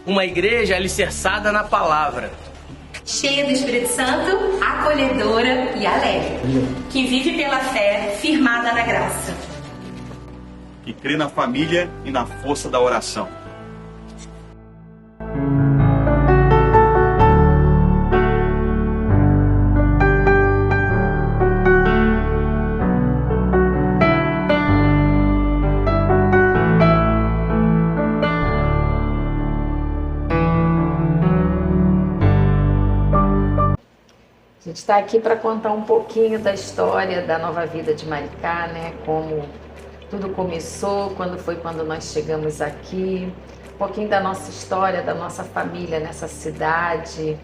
Uma igreja alicerçada na palavra. Cheia do Espírito Santo, acolhedora e alegre. Que vive pela fé, firmada na graça. Que crê na família e na força da oração. A gente está aqui para contar um pouquinho da história da Nova Vida de Maricá, né? Como tudo começou, quando nós chegamos aqui, um pouquinho da nossa história, da nossa família nessa cidade,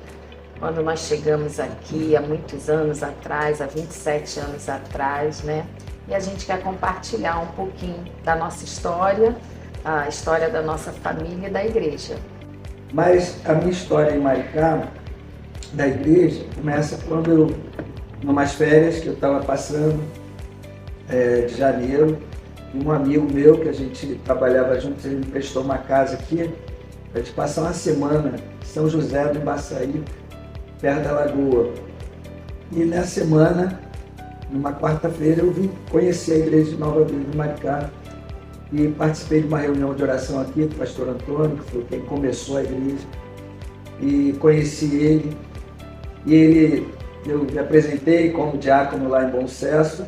quando nós chegamos aqui há muitos anos atrás, há 27 anos atrás, né? E a gente quer compartilhar um pouquinho da nossa história, a história da nossa família e da igreja. Mas a minha história em Maricá, da igreja, começa quando eu, numas férias que eu estava passando de janeiro, e um amigo meu que a gente trabalhava junto, ele me prestou uma casa aqui para gente passar uma semana em São José do Embaçaí, perto da Lagoa. E nessa semana, numa quarta-feira, eu vim conhecer a igreja de Nova Vida de Maricá e participei de uma reunião de oração aqui com o pastor Antônio, que foi quem começou a igreja, e conheci ele. E eu me apresentei como diácono lá em Bom Sucesso,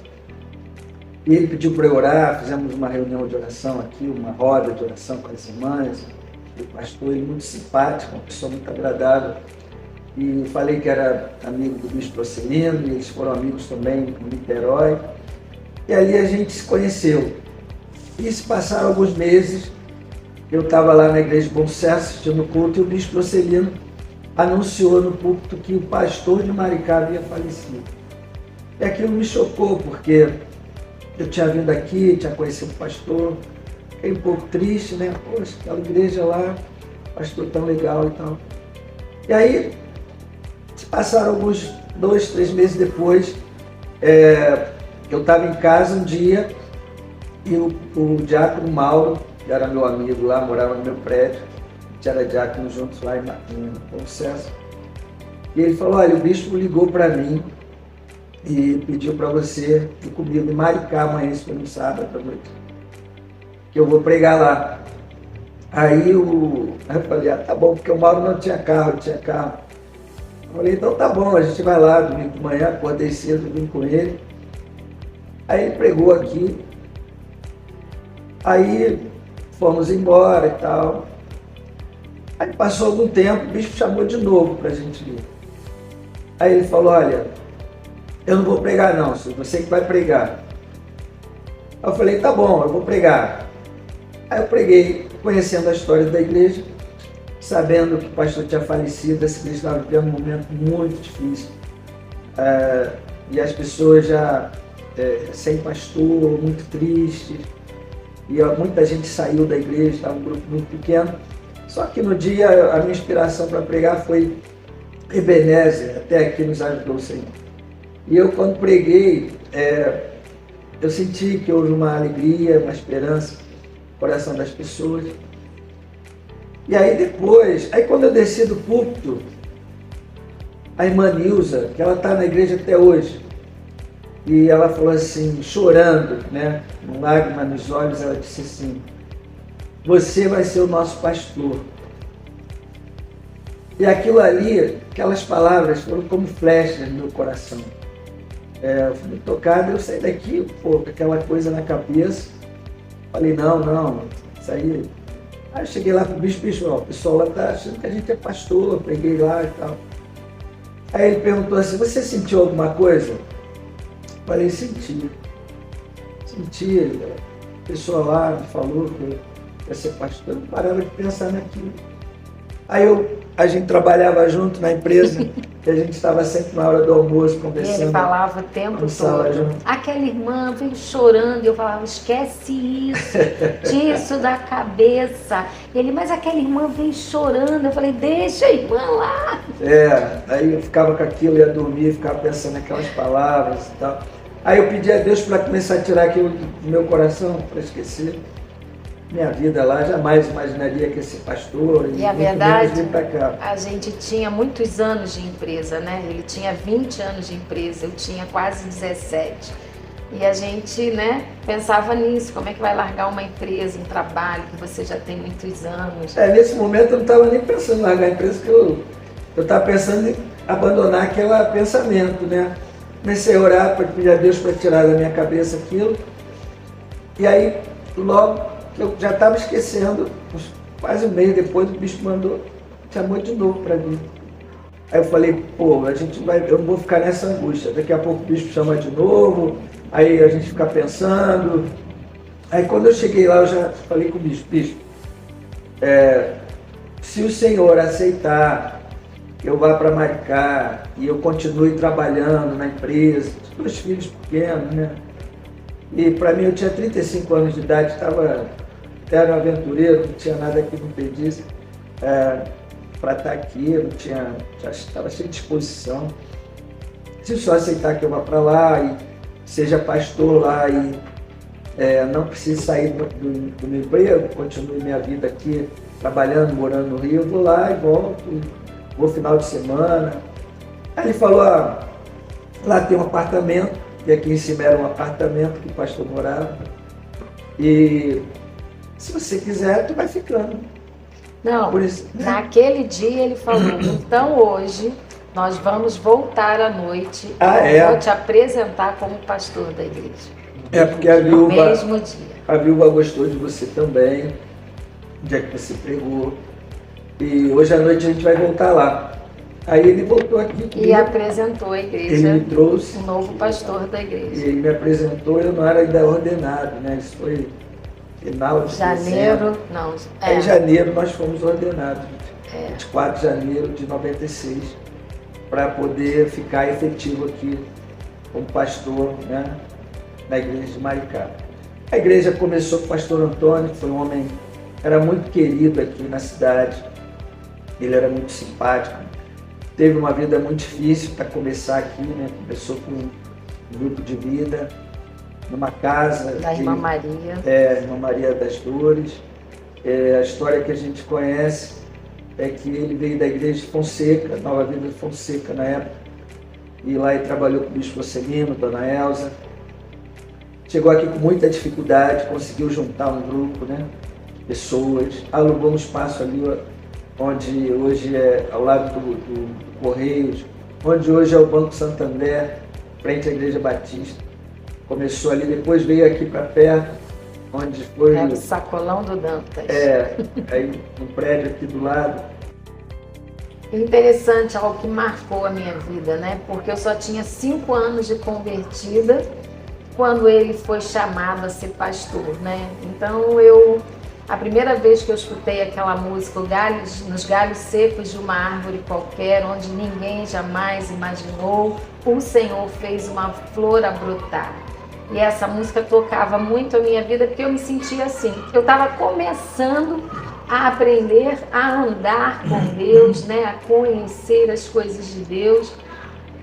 e ele pediu para eu orar, fizemos uma reunião de oração aqui, uma roda de oração com as irmãs, o pastor, ele muito simpático, uma pessoa muito agradável, e falei que era amigo do bispo Procilino, e eles foram amigos também em Niterói, e ali a gente se conheceu. E se passaram alguns meses, eu estava lá na igreja de Bom Sucesso assistindo o culto, e o bispo Procilino anunciou no púlpito que o pastor de Maricá havia falecido. E aquilo me chocou, porque eu tinha vindo aqui, tinha conhecido o pastor, fiquei um pouco triste, né? Poxa, aquela igreja lá, pastor tão legal e tal. E aí, se passaram alguns 2, 3 meses depois, eu estava em casa um dia, e o diácono Mauro, que era meu amigo lá, morava no meu prédio, a gente era diácono juntos lá em Bom Sucesso. E ele falou, olha, o bispo ligou para mim e pediu para você ir comigo em Maricá amanhã, se for no sábado à noite, que eu vou pregar lá. Aí eu falei, tá bom, porque o Mauro não tinha carro, eu tinha carro. Eu falei, então tá bom, a gente vai lá domingo de manhã, acordei cedo, vim com ele. Aí ele pregou aqui, aí fomos embora e tal. Aí passou algum tempo, o bispo chamou de novo para a gente ir. Aí ele falou, olha, eu não vou pregar não, você que vai pregar. Eu falei, tá bom, eu vou pregar. Aí eu preguei, conhecendo a história da igreja, sabendo que o pastor tinha falecido, essa igreja estava vivendo um momento muito difícil. E as pessoas já sem pastor, muito tristes. E muita gente saiu da igreja, estava um grupo muito pequeno. Só que no dia, a minha inspiração para pregar foi Ebenezer, até aqui nos ajudou o Senhor. E eu, quando preguei, eu senti que houve uma alegria, uma esperança no coração das pessoas. E aí depois, quando eu desci do púlpito, a irmã Nilza, que ela está na igreja até hoje, e ela falou assim, chorando, né, com lágrima nos olhos, ela disse assim, você vai ser o nosso pastor. E aquilo ali, aquelas palavras foram como flechas no meu coração. Eu fui tocado, eu saí daqui, com aquela coisa na cabeça. Falei, não, isso aí. Aí eu cheguei lá pro bispo, o pessoal lá tá achando que a gente é pastor, eu preguei lá e tal. Aí ele perguntou assim, você sentiu alguma coisa? Eu falei, senti. A pessoa lá me falou que eu ia ser pastor, eu não parava de pensar naquilo. Aí a gente trabalhava junto na empresa, e a gente estava sempre na hora do almoço conversando. Ele falava o tempo todo, aquela irmã veio chorando, eu falava, esquece isso, tira isso da cabeça. Ele, mas aquela irmã veio chorando, eu falei, deixa a irmã lá. Aí eu ficava com aquilo, ia dormir, ficava pensando naquelas palavras e tal. Aí eu pedi a Deus para começar a tirar aquilo do meu coração, para esquecer. minha vida lá, jamais imaginaria que ia ser pastor. E a verdade, vir pra cá. a gente tinha muitos anos de empresa, né? Ele tinha 20 anos de empresa, eu tinha quase 17. E a gente, né, pensava nisso, como é que vai largar uma empresa, um trabalho que você já tem muitos anos. Nesse momento eu não estava nem pensando em largar a empresa, que eu estava pensando em abandonar aquele pensamento, né? Comecei a orar para pedir a Deus para tirar da minha cabeça aquilo. E aí, logo que eu já estava esquecendo, quase um mês depois o bispo chamou de novo para mim. Aí eu falei, pô, eu não vou ficar nessa angústia, daqui a pouco o bispo chama de novo, aí a gente fica pensando. Aí quando eu cheguei lá, eu já falei com o bispo, se o senhor aceitar que eu vá para Maricá e eu continue trabalhando na empresa, 2 filhos pequenos, né? E para mim eu tinha 35 anos de idade, era um aventureiro, não tinha nada que me impedisse para estar aqui, já estava cheio de disposição. Se só aceitar que eu vá para lá e seja pastor lá e não precise sair do meu emprego, continue minha vida aqui, trabalhando, morando no Rio, eu vou lá e volto, vou final de semana. Aí ele falou, lá tem um apartamento, e aqui em cima era um apartamento que o pastor morava, e se você quiser, tu vai ficando. Não, por isso, naquele dia ele falou, então hoje nós vamos voltar à noite, vou te apresentar como pastor da igreja. Porque a viúva, no mesmo dia. A viúva gostou de você também, o dia que você pregou, e hoje à noite a gente vai voltar lá. Aí ele voltou aqui comigo, e apresentou a igreja, ele me trouxe, o novo pastor da igreja. E ele me apresentou, eu não era ainda ordenado, né? Isso foi final de janeiro, dezembro. Em janeiro nós fomos ordenados, 24 de janeiro de 96, para poder ficar efetivo aqui como pastor, né, na igreja de Maricá. A igreja começou com o pastor Antônio, que foi um homem, era muito querido aqui na cidade, ele era muito simpático, teve uma vida muito difícil para começar aqui, né? Começou com um grupo de vida, numa casa da Irmã Maria. Irmã Maria das Dores. A história que a gente conhece é que ele veio da igreja de Fonseca, Nova Vida de Fonseca na época, e lá ele trabalhou com o bispo Celino, Dona Elza. Chegou aqui com muita dificuldade, conseguiu juntar um grupo, né, de pessoas, alugou um espaço ali onde hoje é ao lado do Correios, onde hoje é o Banco Santander, frente à Igreja Batista. Começou ali, depois veio aqui para perto, onde foi... Era o Sacolão do Dantas. Aí um prédio aqui do lado. Interessante, algo que marcou a minha vida, né? Porque eu só tinha 5 anos de convertida quando ele foi chamado a ser pastor, né? Então a primeira vez que eu escutei aquela música, nos galhos secos de uma árvore qualquer, onde ninguém jamais imaginou, o Senhor fez uma flor a brotar. E essa música tocava muito a minha vida, porque eu me sentia assim. Eu estava começando a aprender a andar com Deus, né? A conhecer as coisas de Deus.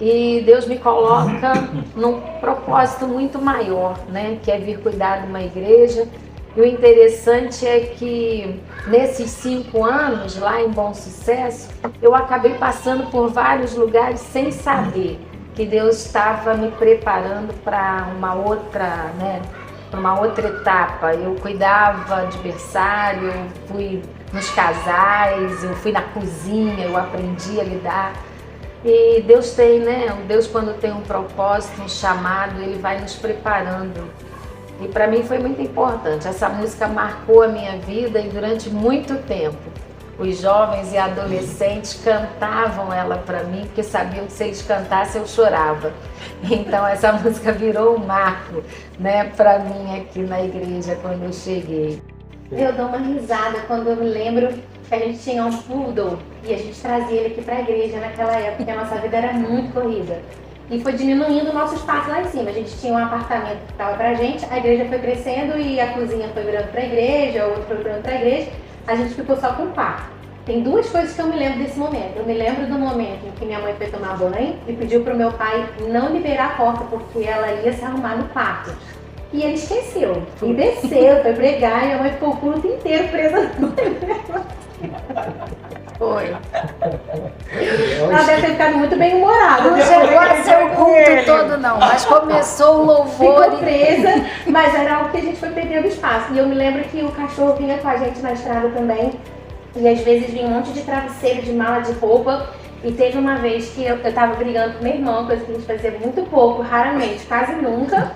E Deus me coloca num propósito muito maior, né? Que é vir cuidar de uma igreja. E o interessante é que nesses 5 anos, lá em Bom Sucesso, eu acabei passando por vários lugares sem saber que Deus estava me preparando para uma outra, né, para uma outra etapa. Eu cuidava de berçário, eu fui nos casais, eu fui na cozinha, eu aprendi a lidar. E Deus tem, né? Deus, quando tem um propósito, um chamado, Ele vai nos preparando. E para mim foi muito importante. Essa música marcou a minha vida e durante muito tempo os jovens e adolescentes cantavam ela para mim, porque sabiam que se eles cantassem eu chorava. Então essa música virou um marco, né, para mim aqui na igreja quando eu cheguei. Eu dou uma risada quando eu me lembro que a gente tinha um poodle e a gente trazia ele aqui para a igreja naquela época, porque a nossa vida era muito corrida. E foi diminuindo o nosso espaço lá em cima. A gente tinha um apartamento que estava pra gente, a igreja foi crescendo e a cozinha foi virando pra igreja, o outro foi virando pra igreja, a gente ficou só com um quarto. Tem 2 coisas que eu me lembro desse momento. Eu me lembro do momento em que minha mãe foi tomar banho e pediu pro meu pai não liberar a porta porque ela ia se arrumar no quarto. E ele esqueceu. E desceu, foi pregar e a mãe ficou o culto inteiro presa no Foi. Ela deve ter ficado muito bem humorada. Não chegou a ser o culto todo, não, mas começou o louvor. Ficou presa, mas era algo que a gente foi perdendo espaço. E eu me lembro que o cachorro vinha com a gente na estrada também. E às vezes vinha um monte de travesseiro, de mala de roupa. E teve uma vez que eu tava brigando com meu irmão, coisa que a gente fazia muito pouco, raramente, quase nunca.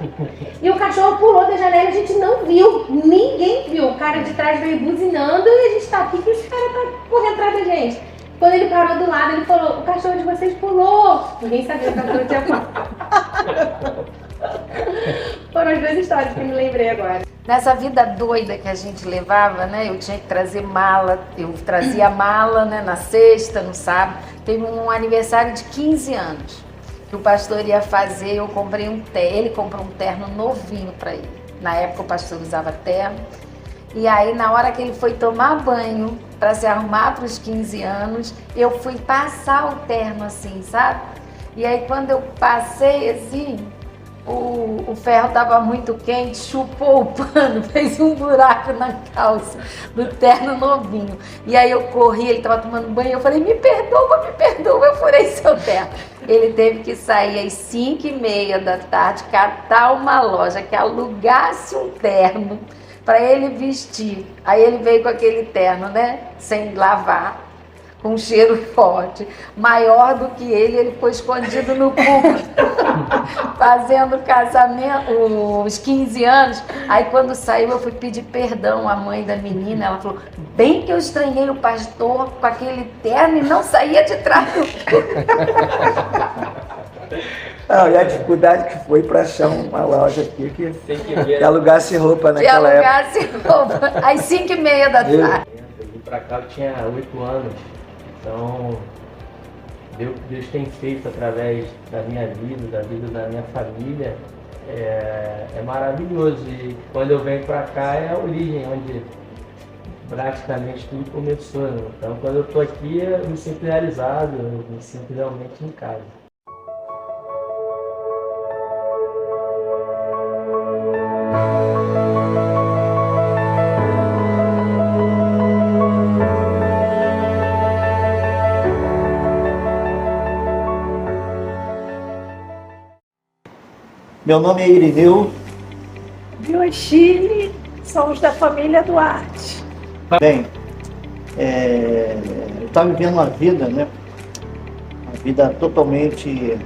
E o cachorro pulou da janela e a gente não viu, ninguém viu. O cara de trás veio buzinando e a gente tá aqui, que esse cara tá correndo atrás da gente. Quando ele parou do lado, ele falou, o cachorro de vocês pulou. Ninguém sabia que o cachorro tinha pulado. Foram as duas histórias que eu me lembrei agora. Nessa vida doida que a gente levava, né? Eu tinha que trazer mala, eu trazia mala, né? Na sexta, no sábado. Teve um aniversário de 15 anos que o pastor ia fazer, eu comprei um terno, ele comprou um terno novinho para ele. Na época o pastor usava terno. E aí na hora que ele foi tomar banho para se arrumar para os 15 anos, eu fui passar o terno assim, sabe? E aí quando eu passei assim, o ferro estava muito quente, chupou o pano, fez um buraco na calça do terno novinho. E aí eu corri, ele estava tomando banho, eu falei, me perdoa, eu furei seu terno. Ele teve que sair às 5h30 da tarde, catar uma loja que alugasse um terno para ele vestir. Aí ele veio com aquele terno, né, sem lavar, com um cheiro forte, maior do que ele ficou escondido no púlpito, fazendo o casamento, os 15 anos. Aí quando saiu eu fui pedir perdão à mãe da menina, ela falou, bem que eu estranhei o pastor com aquele terno e não saía de trás do púlpito. Não, e a dificuldade que foi para achar uma loja aqui que alugasse roupa naquela época. Que alugasse roupa, às 5h30 da tarde. Eu vim pra cá, eu tinha 8 anos. Então, Deus tem feito através da minha vida, da vida da minha família, é maravilhoso. E quando eu venho para cá é a origem, onde praticamente tudo começou. Né? Então, quando eu estou aqui, eu me sinto realizado, eu me sinto realmente em casa. Meu nome é Irineu. Chile, somos da família Duarte. Bem, eu estava vivendo uma vida, né? Uma vida totalmente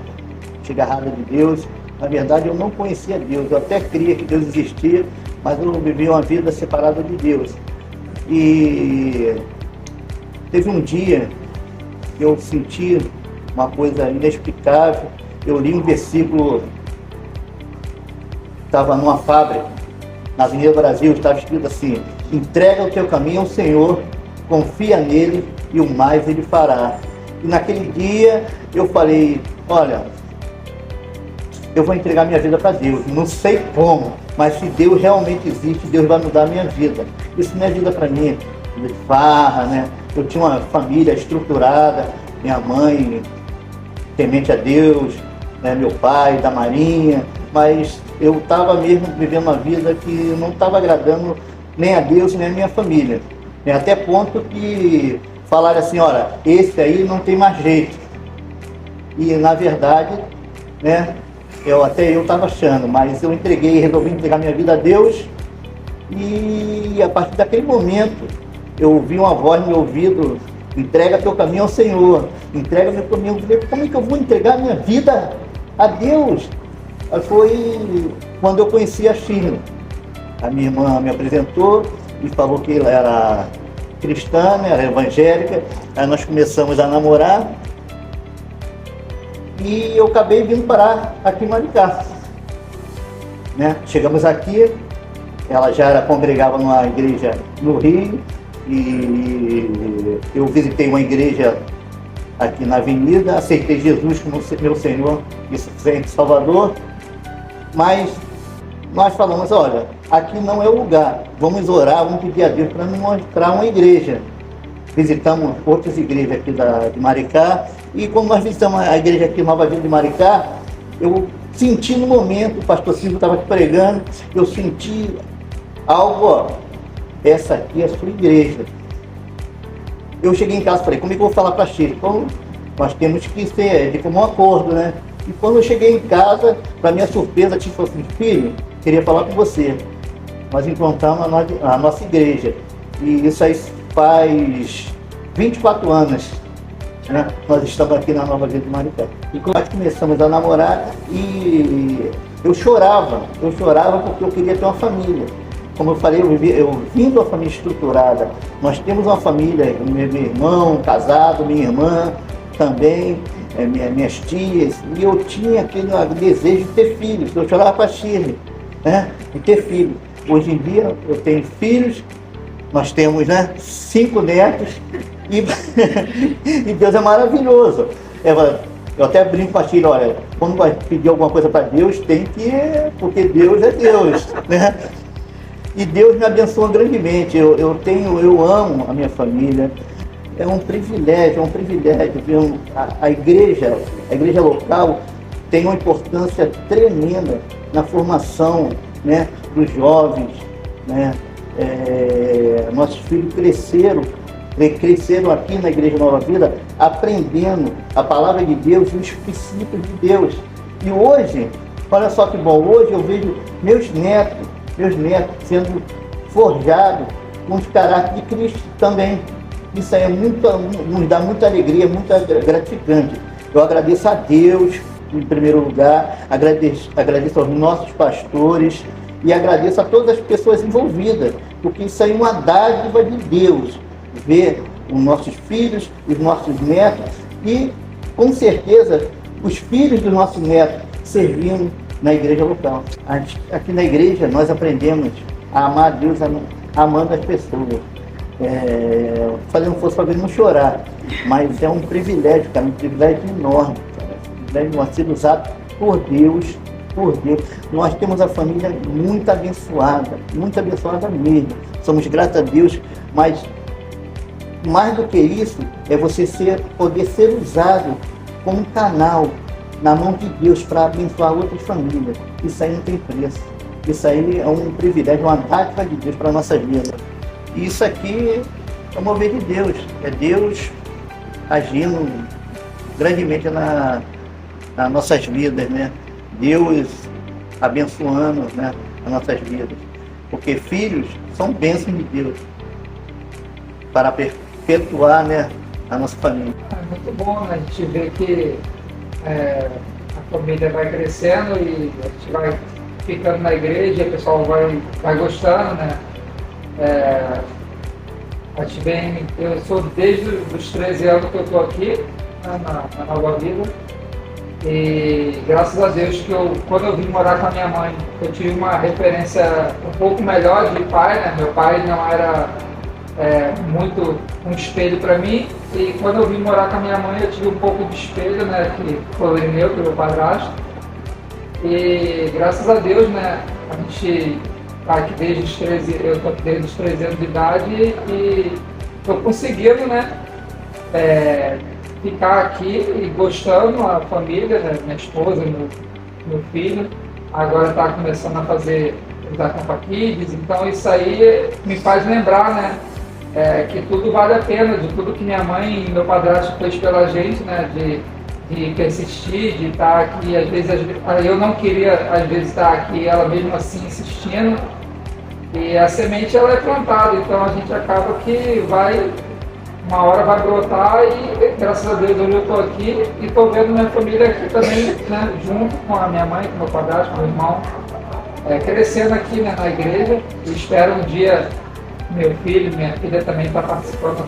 desgarrada de Deus. Na verdade, eu não conhecia Deus. Eu até cria que Deus existia, mas eu vivia uma vida separada de Deus. E teve um dia que eu senti uma coisa inexplicável. Eu li um versículo. Estava numa fábrica, na Avenida Brasil, estava escrito assim, entrega o teu caminho ao Senhor, confia nele e o mais ele fará. E naquele dia eu falei, olha, eu vou entregar minha vida para Deus, não sei como, mas se Deus realmente existe, Deus vai mudar a minha vida. Isso não é vida para mim, de farra, né? Eu tinha uma família estruturada, minha mãe temente a Deus, né? Meu pai da Marinha, mas eu estava mesmo vivendo uma vida que não estava agradando nem a Deus nem a minha família. Até ponto que falaram assim, olha, esse aí não tem mais jeito. E na verdade, né, eu estava achando, mas eu resolvi entregar minha vida a Deus. E a partir daquele momento, eu ouvi uma voz no meu ouvido, entrega teu caminho ao Senhor, entrega meu caminho. Eu falei, como é que eu vou entregar minha vida a Deus? Foi quando eu conheci a Chile. A minha irmã me apresentou e falou que ela era cristã, né, era evangélica. Aí nós começamos a namorar e eu acabei vindo parar aqui em Maricá. Né? Chegamos aqui, ela já congregava numa igreja no Rio e eu visitei uma igreja aqui na Avenida, aceitei Jesus como meu Senhor e Salvador. Mas nós falamos, olha, aqui não é o lugar, vamos orar, vamos pedir a Deus para nos mostrar uma igreja. Visitamos outras igrejas aqui de Maricá, e quando nós visitamos a igreja aqui, Nova Vida de Maricá, eu senti no momento, o pastor Silvio estava pregando, eu senti algo, ó, essa aqui é a sua igreja. Eu cheguei em casa e falei, como é que eu vou falar para a Sheila? Então, nós temos que ser de comum acordo, né? E quando eu cheguei em casa, para minha surpresa, a tia falou assim, filho, queria falar com você. Nós encontramos a nossa igreja. E isso aí faz 24 anos, né? Nós estamos aqui na Nova Vida de Maricá. E nós começamos a namorar e eu chorava porque eu queria ter uma família. Como eu falei, eu vim de uma família estruturada. Nós temos uma família, meu irmão casado, minha irmã também, minhas tias, e eu tinha aquele desejo de ter filhos. Eu chorava para a Shirley, né? De ter filhos. Hoje em dia eu tenho filhos, nós temos, né, 5 netos e, e Deus é maravilhoso. Eu até brinco com a Shirley, olha, quando vai pedir alguma coisa para Deus, tem que, porque Deus é Deus, né? E Deus me abençoa grandemente. Eu amo a minha família. É um privilégio ver a igreja local tem uma importância tremenda na formação, né, dos jovens, né? Nossos filhos cresceram aqui na Igreja Nova Vida, aprendendo a palavra de Deus e os princípios de Deus. E hoje, olha só que bom, hoje eu vejo meus netos sendo forjados com os caracteres de Cristo também. Isso aí nos dá muita alegria, muito gratificante. Eu agradeço a Deus, em primeiro lugar, agradeço aos nossos pastores e agradeço a todas as pessoas envolvidas, porque isso aí é uma dádiva de Deus, ver os nossos filhos, os nossos netos e, com certeza, os filhos dos nossos netos servindo na igreja local. Aqui na igreja nós aprendemos a amar a Deus amando as pessoas. Falei, não fosse para ver não chorar, mas é um privilégio, cara, um privilégio enorme, ser usado por Deus. Nós temos a família muito abençoada mesmo. Somos gratos a Deus, mas mais do que isso, é você poder ser usado como um canal na mão de Deus para abençoar outras famílias. Isso aí não tem preço. Isso aí é um privilégio, uma dádiva de Deus para a nossa vida. E isso aqui é o mover de Deus. É Deus agindo grandemente nas nossas vidas, né? Deus abençoando, né, as nossas vidas. Porque filhos são bênçãos de Deus para perpetuar, né, a nossa família. É muito bom, né? A gente vê que a família vai crescendo e a gente vai ficando na igreja, o pessoal vai gostando, né? Eu sou desde os 13 anos que eu estou aqui, né, na Nova Vida. E graças a Deus que quando eu vim morar com a minha mãe, eu tive uma referência um pouco melhor de pai, né? Meu pai não era muito um espelho para mim, e quando eu vim morar com a minha mãe eu tive um pouco de espelho, né? Que foi o meu, meu padrasto. E graças a Deus, né? A gente está aqui desde os 13, eu estou aqui desde os 13 anos de idade e estou conseguindo, né? Ficar aqui e gostando, a família, né? Minha esposa, meu filho, agora está começando a fazer da Campa Kids, então isso aí me faz lembrar, né? Que tudo vale a pena, de tudo que minha mãe e meu padrasto fez pela gente, né? De persistir, de estar aqui, às vezes eu não queria às vezes estar aqui, ela mesmo assim insistindo, e a semente ela é plantada, então a gente acaba que uma hora vai brotar e graças a Deus hoje eu estou aqui e estou vendo minha família aqui também, né, junto com a minha mãe, com meu padrasto, com meu irmão, crescendo aqui, né, na igreja. E espero um dia meu filho, minha filha também estar participando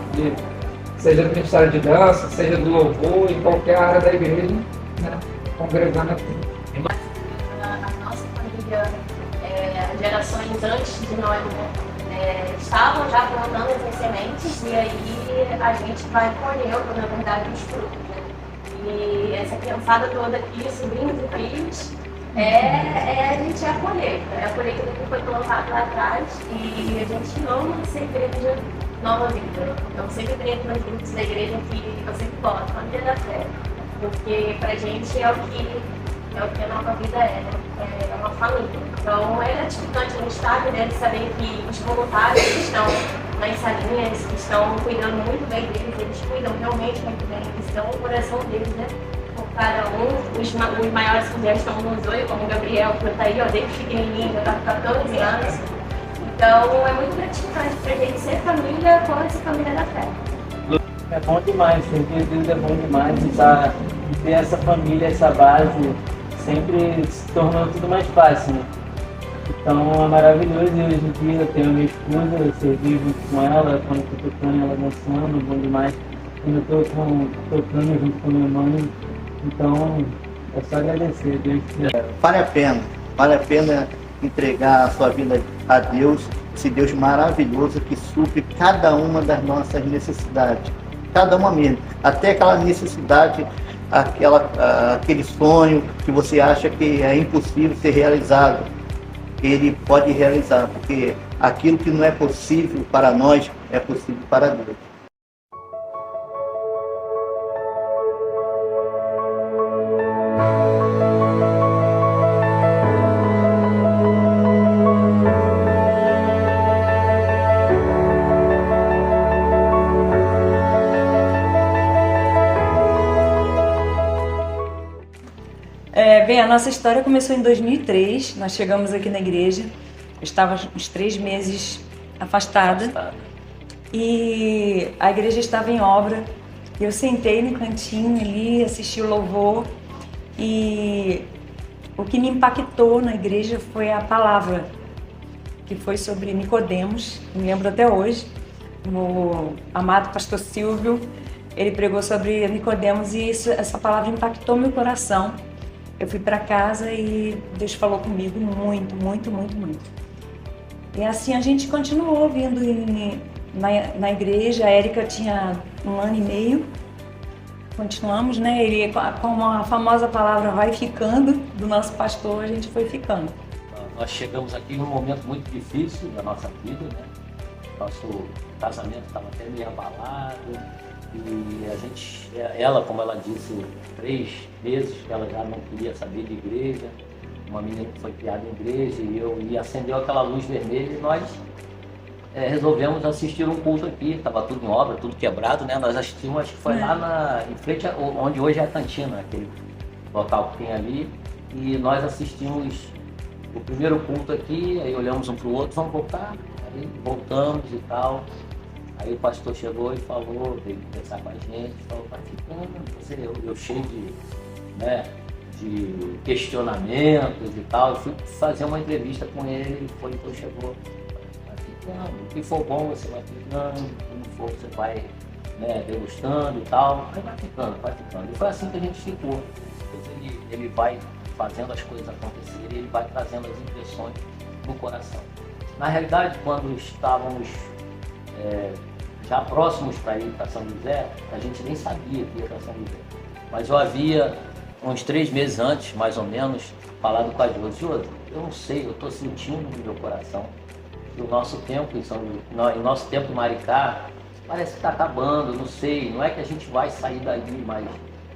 seja do Ministério de Dança, seja do louvor, em qualquer área da igreja, né, congregando aqui. A nossa família, gerações antes de nós, estavam já plantando essas sementes e aí a gente vai colhendo, na verdade, os frutos, né? E essa criançada toda aqui, sobrinhos e filhos, a gente é a colheita. É a colheita que foi plantada lá atrás e a gente ama ser igreja Nova Vida. Então sempre treino nos grupos da igreja que eu sempre falo, família da fé. Porque pra gente é o que é o que a Nova Vida é uma família. Então é gratificante no estádio, né, de saber que os voluntários que estão nas salinhas, que estão cuidando muito bem deles, eles cuidam realmente muito bem, eles dão o coração deles, né, por cada um. Os maiores que já estão no Zoe, como o Gabriel, que está aí, ó, desde pequenininho, já está com 14 anos. Então é muito gratificante pra gente ser família com essa família da fé. É bom demais, sempre Deus é bom demais e ter essa família, essa base, sempre se tornou tudo mais fácil, né? Então é maravilhoso e hoje em dia eu tenho a minha esposa, eu servi junto com ela, quando eu estou tocando ela dançando, bom demais. Quando eu estou tocando junto com minha mãe, então é só agradecer a Deus. Vale a pena entregar a sua vida a Deus, esse Deus maravilhoso que supre cada uma das necessidades, cada uma mesmo, até aquela necessidade, aquele sonho que você acha que é impossível ser realizado, Ele pode realizar, porque aquilo que não é possível para nós é possível para Deus. Bem, a nossa história começou em 2003, nós chegamos aqui na igreja, eu estava uns 3 meses afastada e a igreja estava em obra. Eu sentei no cantinho ali, assisti o louvor e o que me impactou na igreja foi a palavra, que foi sobre Nicodemos, me lembro até hoje. O amado pastor Silvio, ele pregou sobre Nicodemos e essa palavra impactou meu coração. Eu fui para casa e Deus falou comigo muito, muito, muito, muito. E assim a gente continuou vindo na igreja. A Érica tinha 1 ano e meio. Continuamos, né? E como a famosa palavra vai ficando do nosso pastor, a gente foi ficando. Nós chegamos aqui num momento muito difícil da nossa vida, né? Nosso casamento estava até meio abalado. E a gente, ela, como ela disse, 3 meses que ela já não queria saber de igreja, uma menina que foi criada em igreja, e acendeu aquela luz vermelha e nós resolvemos assistir um culto aqui, estava tudo em obra, tudo quebrado, né? Nós assistimos, acho que foi lá em frente, onde hoje é a cantina, aquele local que tem ali, e nós assistimos o primeiro culto aqui, aí olhamos um para o outro, vamos voltar, aí voltamos e tal. Aí o pastor chegou e falou, veio conversar com a gente, falou, vai ficando, eu cheio de questionamentos e tal, eu fui fazer uma entrevista com ele, então chegou, vai ficando, o que for bom você vai ficando, o que não for você vai degustando e tal, aí vai ficando. E foi assim que a gente ficou. Ele vai fazendo as coisas acontecerem, ele vai trazendo as impressões no coração. Na realidade, quando estávamos já próximos para ir para São José, a gente nem sabia que ia para São José. Mas eu havia, uns 3 meses antes, mais ou menos, falado com a Josi, eu não sei, eu estou sentindo no meu coração que o nosso tempo em nosso tempo em Maricá parece que está acabando, não sei, não é que a gente vai sair dali, mas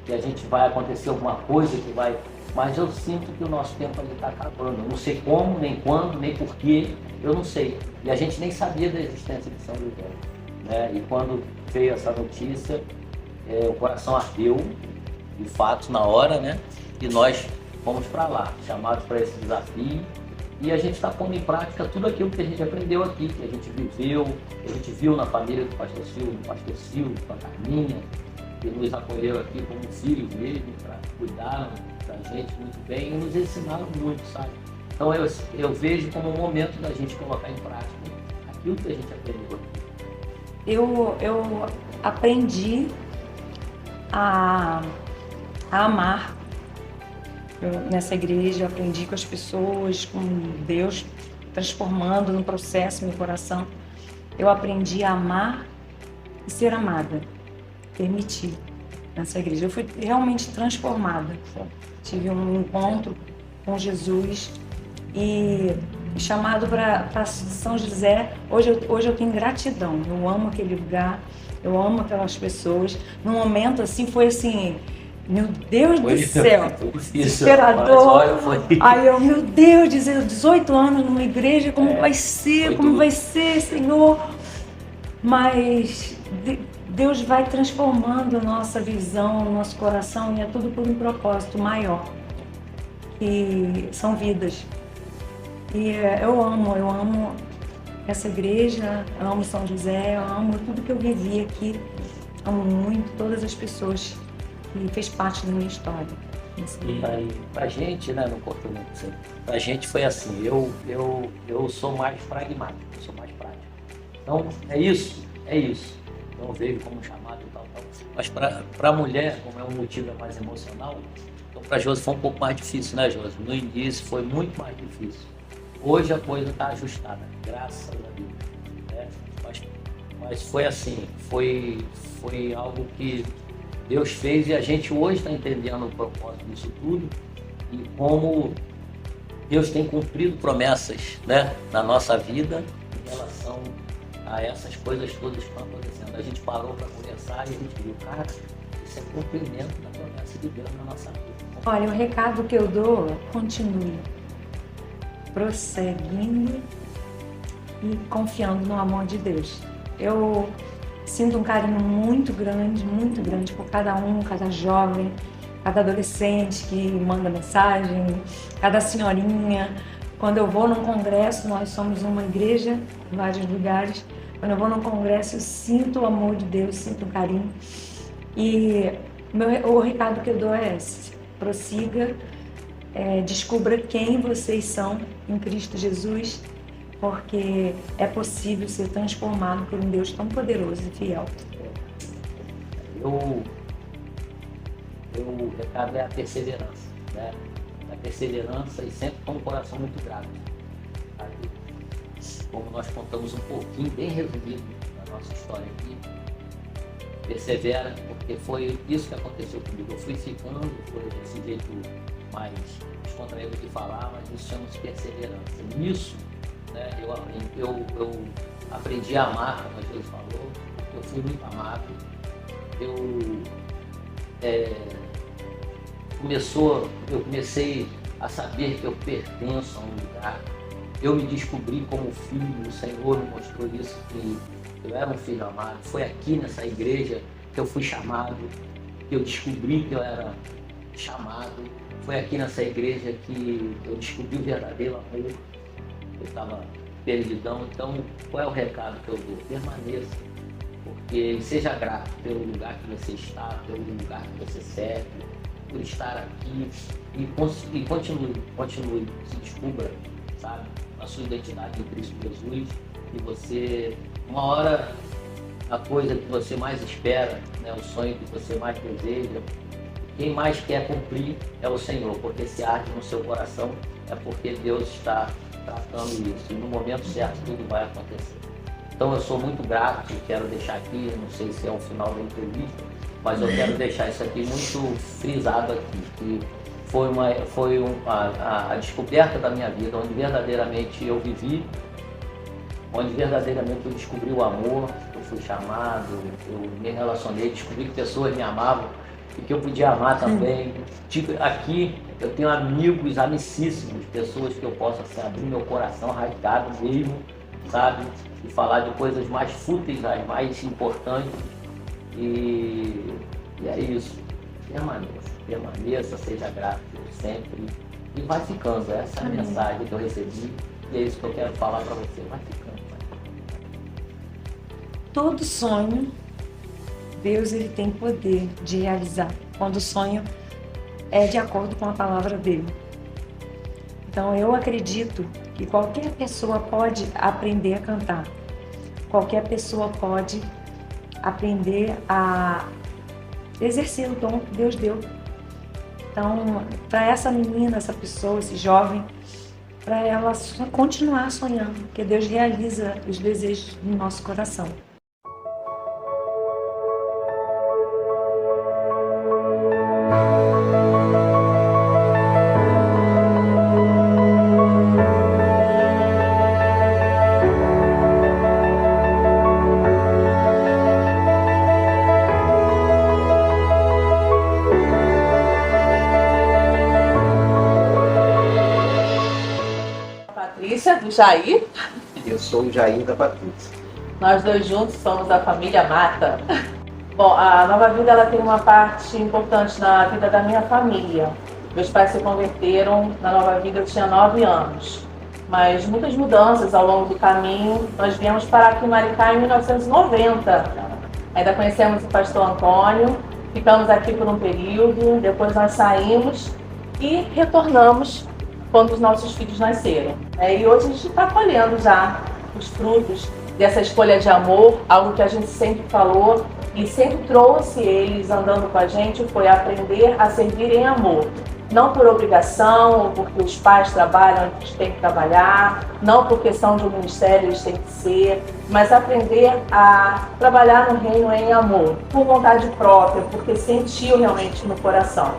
que a gente vai acontecer alguma coisa que vai... Mas eu sinto que o nosso tempo ali está acabando. Eu não sei como, nem quando, nem porquê, eu não sei. E a gente nem sabia da existência de São José, né? E quando veio essa notícia, o coração ardeu, de fato, na hora, né? E nós fomos para lá, chamados para esse desafio. E a gente está pondo em prática tudo aquilo que a gente aprendeu aqui, que a gente viveu, que a gente viu na família do pastor Silvio, com a Carminha, que nos acolheu aqui como filhos mesmo, para cuidar da gente muito bem e nos ensinaram muito, sabe? Então eu vejo como um momento da gente colocar em prática aquilo que a gente aprendeu aqui. Eu aprendi a amar. Nessa igreja eu aprendi com as pessoas, com Deus transformando no processo meu coração. Eu aprendi a amar e ser amada, permitir nessa igreja. Eu fui realmente transformada. Tive um encontro com Jesus e chamado para São José. Hoje eu tenho gratidão. Eu amo aquele lugar, eu amo aquelas pessoas. No momento assim foi assim, Meu Deus do céu, Foi difícil, desesperador. mas olha, foi... Aí eu, meu Deus, 18 anos numa igreja, como vai ser? Como tudo. vai ser, Senhor? Mas Deus vai transformando a nossa visão, o nosso coração, e é tudo por um propósito maior, que são vidas. E eu amo essa igreja, eu amo São José, eu amo tudo que eu vivi aqui, amo muito todas as pessoas que fez parte da minha história. E aí, pra gente, né, não corto muito, assim, pra gente foi assim, eu sou mais pragmático, sou mais prático. Então, é isso, não vejo como chamado e tal. Mas pra mulher, como é um motivo mais emocional, então pra Josi foi um pouco mais difícil, né, Josi? No início foi muito mais difícil. Hoje a coisa está ajustada, graças a Deus. Né? Mas foi assim, foi algo que Deus fez e a gente hoje está entendendo o propósito disso tudo e como Deus tem cumprido promessas, né, na nossa vida em relação a essas coisas todas que estão acontecendo. A gente parou para conversar e a gente viu, cara, isso é cumprimento da promessa de Deus na nossa vida. Olha, o recado que eu dou é continue prosseguindo e confiando no amor de Deus. Eu sinto um carinho muito grande por cada um, cada jovem, cada adolescente que manda mensagem, cada senhorinha. Quando eu vou num congresso, nós somos uma igreja em vários lugares, quando eu vou num congresso eu sinto o amor de Deus, sinto um carinho. E o recado que eu dou é esse: prossiga, descubra quem vocês são em Cristo Jesus, porque é possível ser transformado por um Deus tão poderoso e fiel. O recado é a perseverança, né? A perseverança e sempre com um coração muito grato. Sabe? Como nós contamos um pouquinho, bem resumido, da nossa história aqui, persevera, porque foi isso que aconteceu comigo. Eu fui ficando, foi desse jeito mais descontraído de falar, mas isso chama-se perseverança. Nisso, né, eu aprendi a amar, como a Jesus falou, eu fui muito amado. Eu comecei a saber que eu pertenço a um lugar. Eu me descobri como filho, o Senhor me mostrou isso, que eu era um filho amado. Foi aqui nessa igreja que eu fui chamado, que eu descobri que eu era chamado. Foi aqui nessa igreja que eu descobri o verdadeiro amor. Eu estava perdidão. Então, qual é o recado que eu dou? Permaneça, porque seja grato pelo lugar que você está, pelo lugar que você serve, por estar aqui e continue, se descubra, sabe, a sua identidade em Cristo Jesus, e você, uma hora, a coisa que você mais espera, né, o sonho que você mais deseja, quem mais quer cumprir é o Senhor, porque se arde no seu coração é porque Deus está tratando isso, e no momento certo tudo vai acontecer. Então eu sou muito grato e quero deixar aqui, não sei se é o final da entrevista, mas eu quero deixar isso aqui muito frisado aqui, que foi a descoberta da minha vida, onde verdadeiramente eu vivi, onde verdadeiramente eu descobri o amor, eu fui chamado, eu me relacionei, descobri que pessoas me amavam e que eu podia amar também. Tipo, aqui eu tenho amigos, amicíssimos, pessoas que eu posso assim, abrir meu coração rasgado mesmo, sabe? E falar de coisas mais fúteis, as mais importantes. E é isso. Permaneça, seja grato sempre. E vai ficando. Essa é a mensagem que eu recebi. E é isso que eu quero falar para você. Vai ficando. Todo sonho, Deus ele tem poder de realizar, quando o sonho é de acordo com a palavra dele. Então eu acredito que qualquer pessoa pode aprender a cantar, qualquer pessoa pode aprender a exercer o dom que Deus deu. Então, para essa menina, essa pessoa, esse jovem, para ela continuar sonhando, porque Deus realiza os desejos do nosso coração. Jair. Eu sou o Jair da Patrícia. Nós dois juntos somos a família Mata. Bom, a Nova Vida ela tem uma parte importante na vida da minha família. Meus pais se converteram na Nova Vida, eu tinha 9 anos. Mas muitas mudanças ao longo do caminho. Nós viemos parar aqui em Maricá em 1990. Ainda conhecemos o pastor Antônio, ficamos aqui por um período, depois nós saímos e retornamos quando os nossos filhos nasceram. E hoje a gente está colhendo já os frutos dessa escolha de amor, algo que a gente sempre falou e sempre trouxe eles andando com a gente, foi aprender a servir em amor. Não por obrigação, ou porque os pais trabalham, eles têm que trabalhar, não por questão de um ministério, eles têm que ser, mas aprender a trabalhar no reino em amor, por vontade própria, porque sentiu realmente no coração.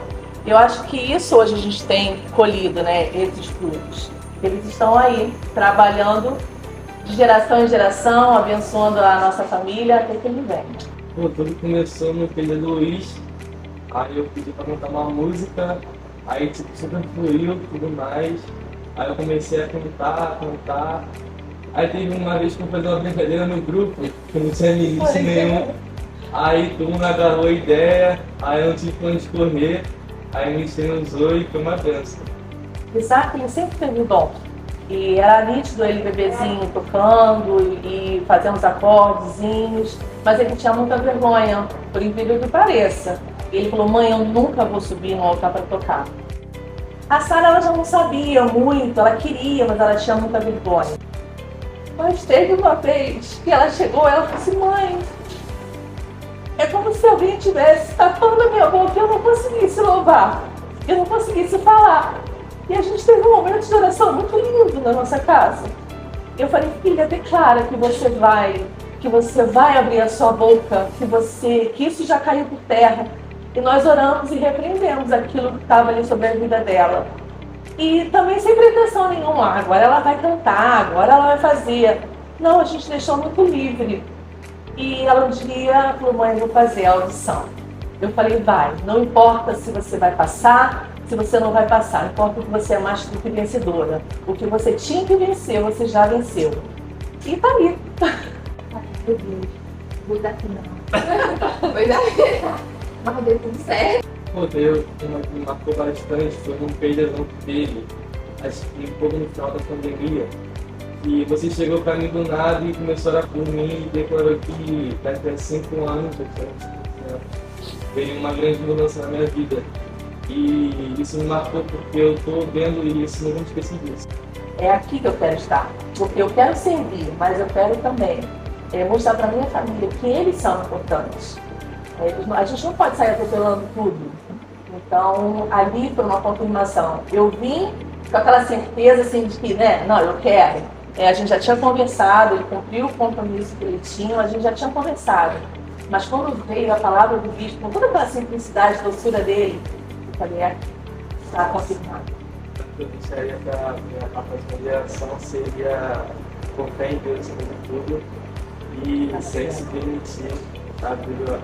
Eu acho que isso hoje a gente tem colhido, né, esses frutos. Eles estão aí, trabalhando de geração em geração, abençoando a nossa família até que ele venha. Pô, tudo começou no filho Luiz, aí eu pedi pra cantar uma música, aí tipo, super fluiu e tudo mais, aí eu comecei a cantar, aí teve uma vez que eu fazer uma brincadeira no grupo, que não tinha início nenhum, aí todo mundo agarrou a ideia, aí eu não tive plano de correr, aí me usou e foi uma benção. Isaac, ele sempre teve o dom. E era nítido ele bebezinho tocando e fazendo os acordezinhos, mas ele tinha muita vergonha, por incrível que pareça. E ele falou, mãe, eu nunca vou subir no altar para tocar. A Sara, ela já não sabia muito, ela queria, mas ela tinha muita vergonha. Mas teve uma vez que ela chegou e ela falou assim, mãe, é como se alguém tivesse tapando a minha boca e eu não conseguisse louvar, eu não conseguisse falar. E a gente teve um momento de oração muito lindo na nossa casa. Eu falei, filha, declara que você vai abrir a sua boca, que isso já caiu por terra. E nós oramos e repreendemos aquilo que estava ali sobre a vida dela. E também sem pretensão nenhuma, agora ela vai cantar, agora ela vai fazer. Não, a gente deixou muito livre. E ela um dia falou, mãe, eu vou fazer a audição. Eu falei, vai, não importa se você vai passar, se você não vai passar, importa que você é mais do que vencedora. O que você tinha que vencer, você já venceu. E tá ali. Meu Deus, vou dar não. Foi dar. Mas deu tudo certo. Pô, Deus, uma que me marcou bastante foi um peidão que teve, acho que um pouco no final da pandemia. E você chegou pra mim do nada e começou a orar por mim e declarou que daqui a 5 anos veio uma grande mudança na minha vida. E isso me marcou porque eu estou vendo isso, não vou esquecer disso. É aqui que eu quero estar, porque eu quero servir, mas eu quero também mostrar para minha família que eles são importantes. A gente não pode sair atropelando tudo. Então, ali foi uma confirmação. Eu vim com aquela certeza assim, de que, né, não, eu quero. A gente já tinha conversado, ele cumpriu o compromisso que ele tinha, a gente já tinha conversado. Mas quando veio a palavra do bispo, com toda aquela simplicidade, doçura dele, eu falei, está confirmado. Eu gostaria que a minha capacidade de ação seria com fé em Deus acima de tudo e sem se permitir a vida.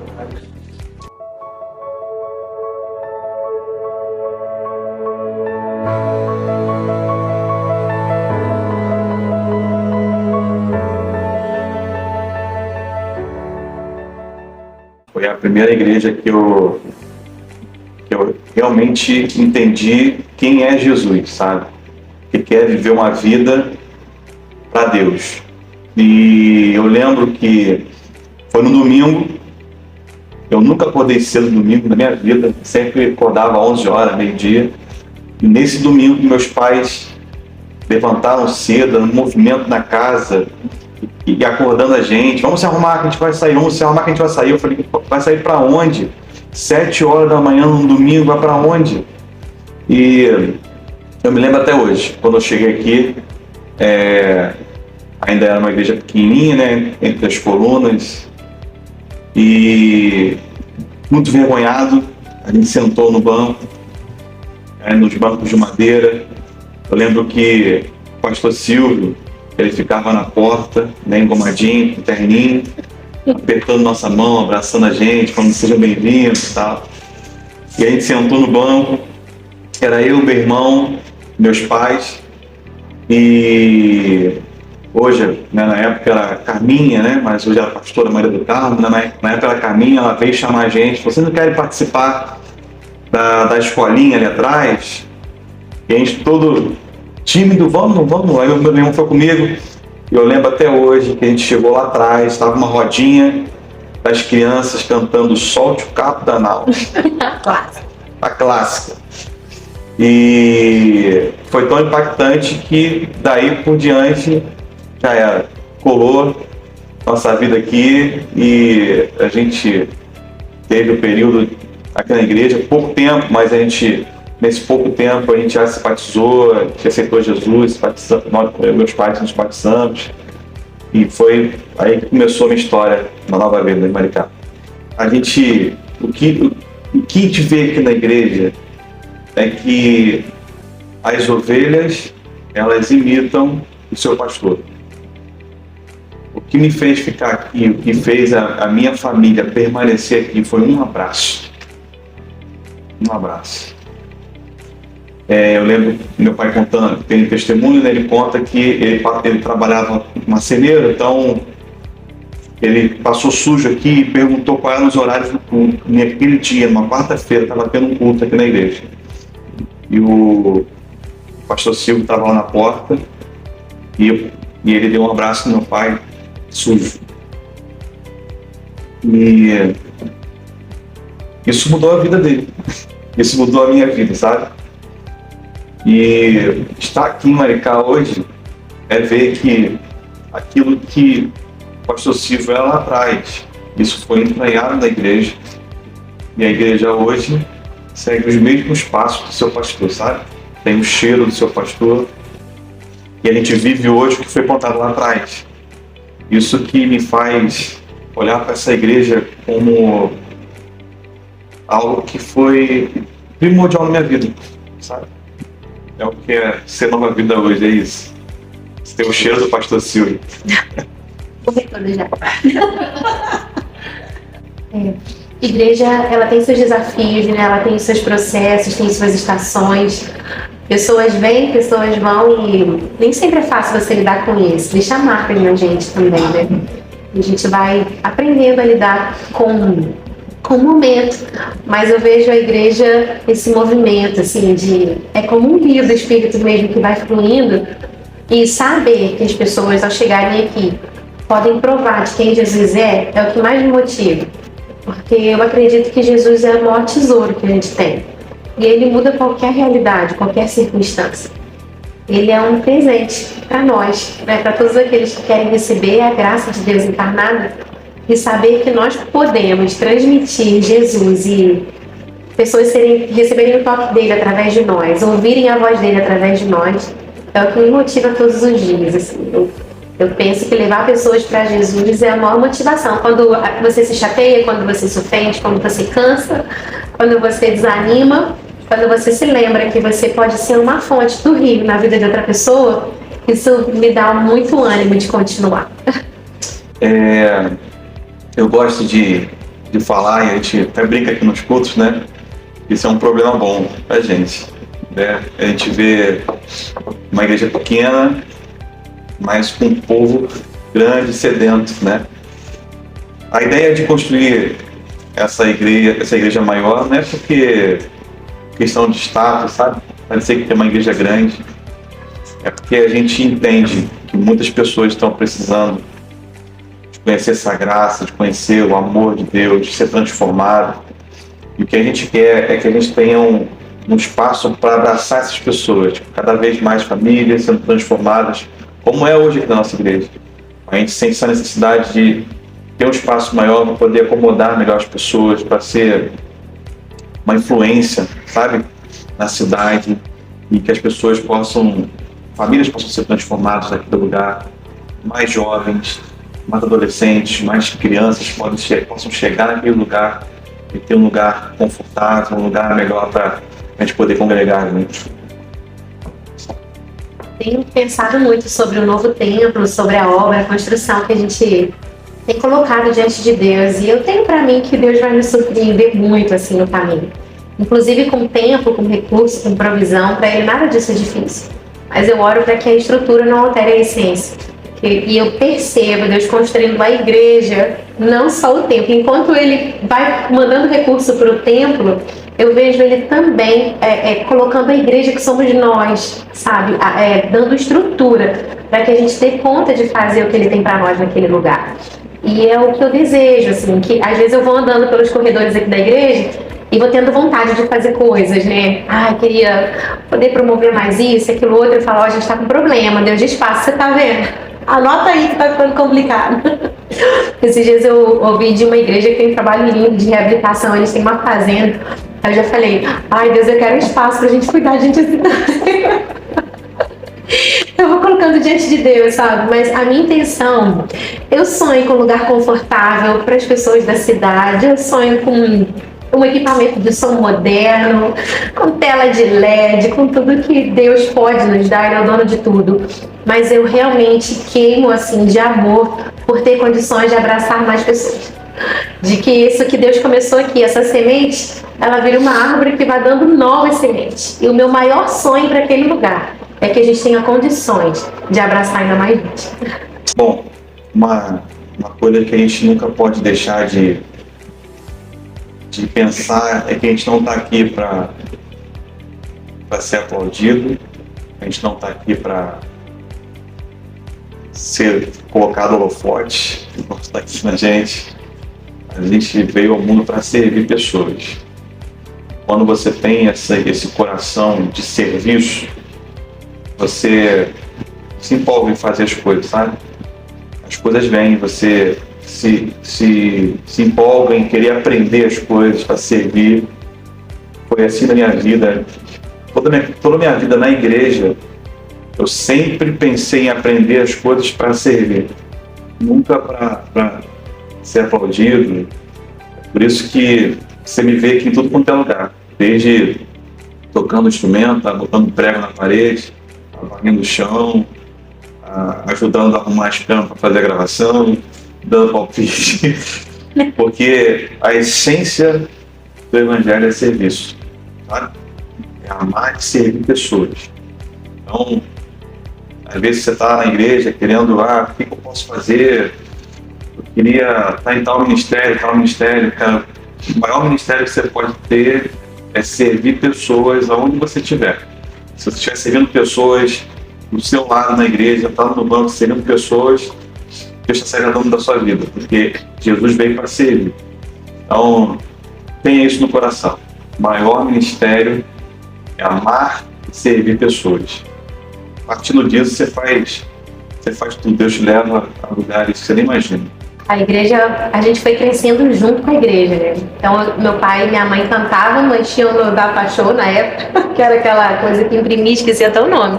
Foi a primeira igreja que eu realmente entendi quem é Jesus, sabe? Que quer viver uma vida para Deus. E eu lembro que foi no domingo, eu nunca acordei cedo no domingo na minha vida, sempre acordava 11 horas, meio-dia. E nesse domingo meus pais levantaram cedo, no movimento na casa, e acordando a gente, vamos se arrumar que a gente vai sair, vamos se arrumar que a gente vai sair. Eu falei, vai sair para onde? 7 horas da manhã num domingo, vai para onde? E eu me lembro até hoje, quando eu cheguei aqui, ainda era uma igreja pequenininha, né, entre as colunas, e muito envergonhado, a gente sentou no banco, nos bancos de madeira. Eu lembro que o pastor Silvio, ele ficava na porta, né, engomadinho, com terninho, apertando nossa mão, abraçando a gente, falando sejam bem-vindos e tal. E a gente sentou no banco, era eu, meu irmão, meus pais, E hoje, né, na época era Carminha, né, mas hoje era a pastora Maria do Carmo, né, na época era Carminha, ela veio chamar a gente, vocês não querem participar da escolinha ali atrás? E a gente todo tímido, vamos. Aí o meu irmão foi comigo, e eu lembro até hoje que a gente chegou lá atrás, estava uma rodinha das crianças cantando Solte o Capo da Nau. A clássica. E foi tão impactante que daí por diante já era, colou nossa vida aqui, e a gente teve o período aqui na igreja, pouco tempo, mas nesse pouco tempo a gente já se batizou, a gente aceitou Jesus, meus pais nos batizamos, e foi aí que começou a minha história na Nova Vida em Maricá. O que a gente vê aqui na igreja é que as ovelhas, elas imitam o seu pastor. O que me fez ficar aqui, o que fez a minha família permanecer aqui foi um abraço. Um abraço. Eu lembro meu pai contando, tem testemunho, né, ele conta que ele trabalhava marceneiro, então ele passou sujo aqui e perguntou quais eram os horários do culto. Naquele dia, numa quarta-feira, estava tendo um culto aqui na igreja. E o pastor Silvio estava lá na porta e ele deu um abraço no meu pai, sujo. E isso mudou a vida dele. Isso mudou a minha vida, sabe? E estar aqui em Maricá hoje é ver que aquilo que o pastor Silvio era lá atrás, isso foi entranhado na igreja. E a igreja hoje segue os mesmos passos do seu pastor, sabe? Tem o cheiro do seu pastor. E a gente vive hoje o que foi plantado lá atrás. Isso que me faz olhar para essa igreja como algo que foi primordial na minha vida, sabe? É o que é ser Nova Vida hoje, é isso. Você tem o cheiro do pastor Silvio. Igreja, ela tem seus desafios, né? Ela tem seus processos, tem suas estações. Pessoas vêm, pessoas vão, e nem sempre é fácil você lidar com isso. Deixa marca na gente também, né? A gente vai aprendendo a lidar com o momento, mas eu vejo a igreja, esse movimento, assim, é como um rio do Espírito mesmo que vai fluindo, e saber que as pessoas, ao chegarem aqui, podem provar de quem Jesus é o que mais me motiva. Porque eu acredito que Jesus é o maior tesouro que a gente tem. E ele muda qualquer realidade, qualquer circunstância. Ele é um presente para nós, né? Para todos aqueles que querem receber a graça de Deus encarnada e saber que nós podemos transmitir Jesus e pessoas receberem o toque dele através de nós, ouvirem a voz dele através de nós, é o que me motiva todos os dias. Assim. Eu penso que levar pessoas para Jesus é a maior motivação. Quando você se chateia, quando você se ofende, quando você cansa, quando você desanima, quando você se lembra que você pode ser uma fonte do rio na vida de outra pessoa, isso me dá muito ânimo de continuar. Eu gosto de falar, e a gente até brinca aqui nos cultos, né? Isso é um problema bom pra gente, né? A gente vê uma igreja pequena, mas com um povo grande, sedento, né? A ideia de construir essa igreja maior não é porque questão de status, sabe? Parecer que tem uma igreja grande. É porque a gente entende que muitas pessoas estão precisando de conhecer essa graça, de conhecer o amor de Deus, de ser transformado. E o que a gente quer é que a gente tenha um espaço para abraçar essas pessoas, cada vez mais famílias sendo transformadas, como é hoje aqui na nossa igreja. A gente sente essa necessidade de ter um espaço maior para poder acomodar melhor as pessoas, para ser uma influência, sabe, na cidade, e que as pessoas famílias possam ser transformadas naquele lugar, mais jovens, mais adolescentes, mais crianças possam chegar naquele lugar e ter um lugar confortável, um lugar melhor para a gente poder congregar juntos. Tenho pensado muito sobre o novo templo, sobre a obra, a construção que a gente tem colocado diante de Deus, e eu tenho para mim que Deus vai me surpreender muito assim no caminho. Inclusive com tempo, com recurso, com provisão, para ele nada disso é difícil. mas eu oro para que a estrutura não altere a essência. E eu percebo Deus construindo a igreja, não só o templo. Enquanto Ele vai mandando recurso para o templo, eu vejo Ele também colocando a igreja que somos nós, sabe? Dando estrutura para que a gente dê conta de fazer o que Ele tem para nós naquele lugar. E é o que eu desejo, assim, que às vezes eu vou andando pelos corredores aqui da igreja e vou tendo vontade de fazer coisas, né? Queria poder promover mais isso, aquilo outro. Eu falo, a gente tá com problema, Deus espaço, você tá vendo? Anota aí que tá ficando complicado. Esses dias eu ouvi de uma igreja que tem um trabalho lindo de reabilitação, eles têm uma fazenda. Aí eu já falei, Deus, eu quero espaço pra gente cuidar de gente assim. Eu vou colocando diante de Deus, sabe? Mas a minha intenção, eu sonho com um lugar confortável para as pessoas da cidade, eu sonho com um equipamento de som moderno, com tela de LED, com tudo que Deus pode nos dar, Ele é o dono de tudo. Mas eu realmente queimo, assim, de amor por ter condições de abraçar mais pessoas. De que isso que Deus começou aqui, essa semente, ela vira uma árvore que vai dando novas sementes. E o meu maior sonho para aquele lugar é que a gente tenha condições de abraçar ainda mais gente. Bom, uma coisa que a gente nunca pode deixar de pensar é que a gente não está aqui para ser aplaudido, a gente não está aqui para ser colocado holofote, não está aqui na gente. A gente veio ao mundo para servir pessoas. Quando você tem esse coração de serviço, você se empolga em fazer as coisas, sabe? As coisas vêm, você se empolga em querer aprender as coisas, para servir. Foi assim na minha vida. Toda a minha vida na igreja, eu sempre pensei em aprender as coisas para servir. Nunca para ser aplaudido. Por isso que você me vê aqui em tudo quanto é lugar. Desde tocando instrumento, botando prego na parede, varrendo o chão, ajudando a arrumar as câmeras para fazer a gravação, dando palpite. Porque a essência do Evangelho é serviço, sabe? É amar e servir pessoas. Então, às vezes você está na igreja querendo, o que eu posso fazer? Eu queria estar em tal ministério, cara. O maior ministério que você pode ter é servir pessoas aonde você estiver. Se você estiver servindo pessoas do seu lado na igreja, está no banco servindo pessoas, Deus está se agradando da sua vida, porque Jesus veio para servir. Então, tenha isso no coração. O maior ministério é amar e servir pessoas. A partir disso, você faz tudo. Deus te leva a lugares que você nem imagina. A igreja, a gente foi crescendo junto com a igreja, né? Então, meu pai e minha mãe cantavam, nós tínhamos o da Pachô na época, que era aquela coisa que imprimia, esqueci até o nome.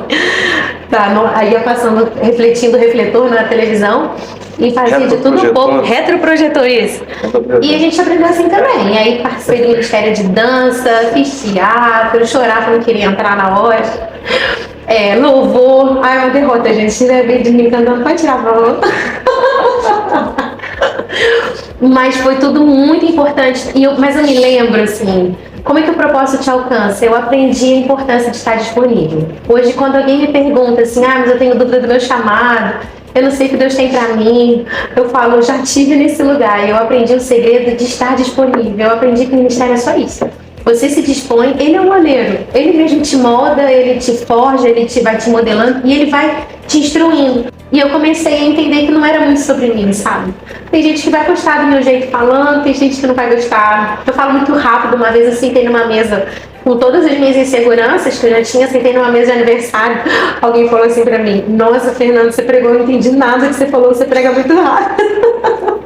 Aí ia passando, refletindo o refletor na televisão e fazia de tudo um pouco. Retroprojetor, isso. E a gente aprendeu assim também. E aí participei do Ministério de Dança, fiz teatro, chorava, não queria entrar na hora. Louvor. Uma derrota, gente. Se tiver vídeo de mim cantando, pode tirar, por favor. Mas foi tudo muito importante. Mas eu me lembro, assim, como é que o propósito te alcança? Eu aprendi a importância de estar disponível. Hoje, quando alguém me pergunta assim, mas eu tenho dúvida do meu chamado, eu não sei o que Deus tem pra mim, eu falo, eu já estive nesse lugar. Eu aprendi o segredo de estar disponível. Eu aprendi que o ministério é só isso. Você se dispõe, ele é um oleiro. Ele mesmo te molda, ele te forja, ele vai te modelando e ele vai te instruindo. E eu comecei a entender que não era muito sobre mim, sabe? Tem gente que vai gostar do meu jeito falando, tem gente que não vai gostar. Eu falo muito rápido. Uma vez eu sentei numa mesa com todas as minhas inseguranças que eu já tinha, sentei numa mesa de aniversário. Alguém falou assim pra mim, nossa, Fernanda, você pregou, eu não entendi nada que você falou, você prega muito rápido.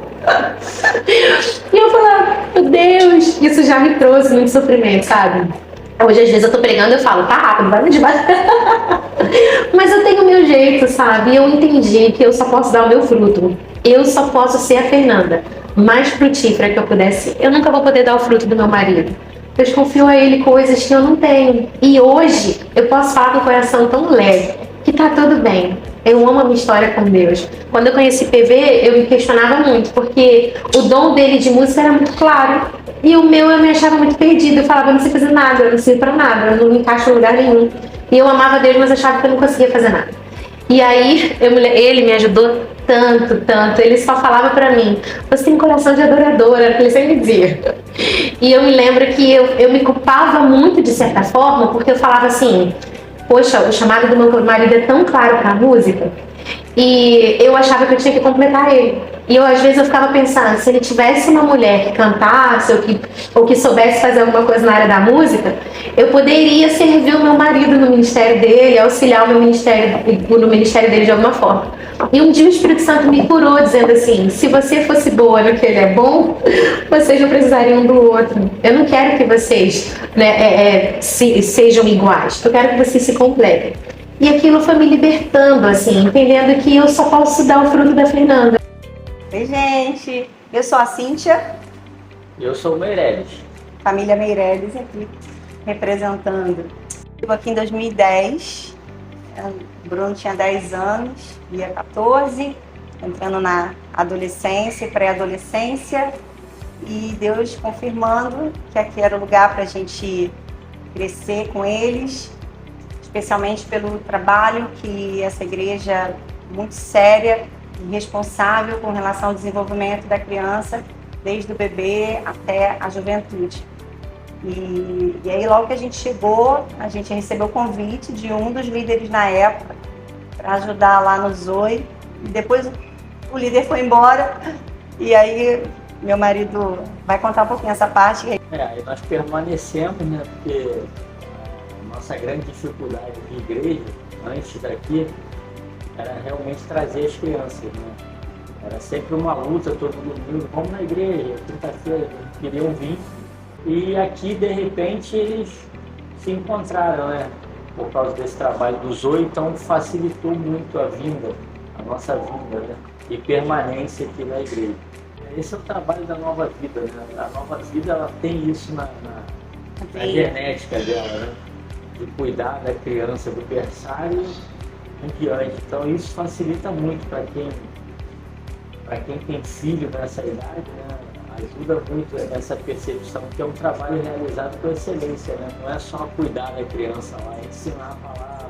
E eu falei, meu Deus, isso já me trouxe muito sofrimento, sabe? Hoje, às vezes, eu tô pregando e eu falo, tá rápido, vai me debaixo. Mas eu tenho o meu jeito, sabe? E eu entendi que eu só posso dar o meu fruto. Eu só posso ser a Fernanda mais frutífera que eu pudesse. Eu nunca vou poder dar o fruto do meu marido. Deus confiou a ele coisas que eu não tenho. E hoje, eu posso falar com o coração tão leve que tá tudo bem. Eu amo a minha história com Deus. Quando eu conheci PV, eu me questionava muito, porque o dom dele de música era muito claro. E o meu, eu me achava muito perdida. Eu falava, eu não sei fazer nada, eu não sei pra nada, eu não me encaixo em lugar nenhum. E eu amava Deus, mas achava que eu não conseguia fazer nada. E aí, ele me ajudou tanto, tanto. Ele só falava pra mim, você tem coração de adoradora, que ele sempre dizia. E eu me lembro que eu me culpava muito, de certa forma, porque eu falava assim, poxa, o chamado do meu marido é tão claro pra música, e eu achava que eu tinha que completar ele. E às vezes eu ficava pensando, se ele tivesse uma mulher que cantasse ou que soubesse fazer alguma coisa na área da música, eu poderia servir o meu marido no ministério dele, auxiliar no ministério dele de alguma forma. E um dia o Espírito Santo me curou, dizendo assim, se você fosse boa no que ele é bom, vocês não precisariam um do outro. Eu não quero que vocês sejam iguais, eu quero que vocês se completem. E aquilo foi me libertando, assim, entendendo que eu só posso dar o fruto da Fernanda. Oi, gente. Eu sou a Cíntia. Eu sou o Meirelles. Família Meirelles aqui, representando. Estive aqui em 2010. O Bruno tinha 10 anos, Bia 14, entrando na adolescência e pré-adolescência. E Deus confirmando que aqui era o lugar para a gente crescer com eles, especialmente pelo trabalho que essa igreja muito séria e responsável com relação ao desenvolvimento da criança, desde o bebê até a juventude. E aí, logo que a gente chegou, a gente recebeu o convite de um dos líderes na época para ajudar lá no Zoe. E depois o líder foi embora e aí meu marido vai contar um pouquinho essa parte. Aí nós permanecemos, né? Porque a nossa grande dificuldade de igreja, antes daqui, era realmente trazer as crianças, né? Era sempre uma luta todo domingo, vamos na igreja, quinta-feira, queriam vir. E aqui, de repente, eles se encontraram, né? Por causa desse trabalho do Zoe, então facilitou muito a vinda, a nossa vinda, né? E permanência aqui na igreja. Esse é o trabalho da Nova Vida, né? A Nova Vida, ela tem isso na genética dela, né? De cuidar da criança, do berçário em diante. Então isso facilita muito para quem tem filho nessa idade, né? Ajuda muito essa percepção que é um trabalho realizado com excelência, né? Não é só cuidar da criança lá, é ensinar a palavra.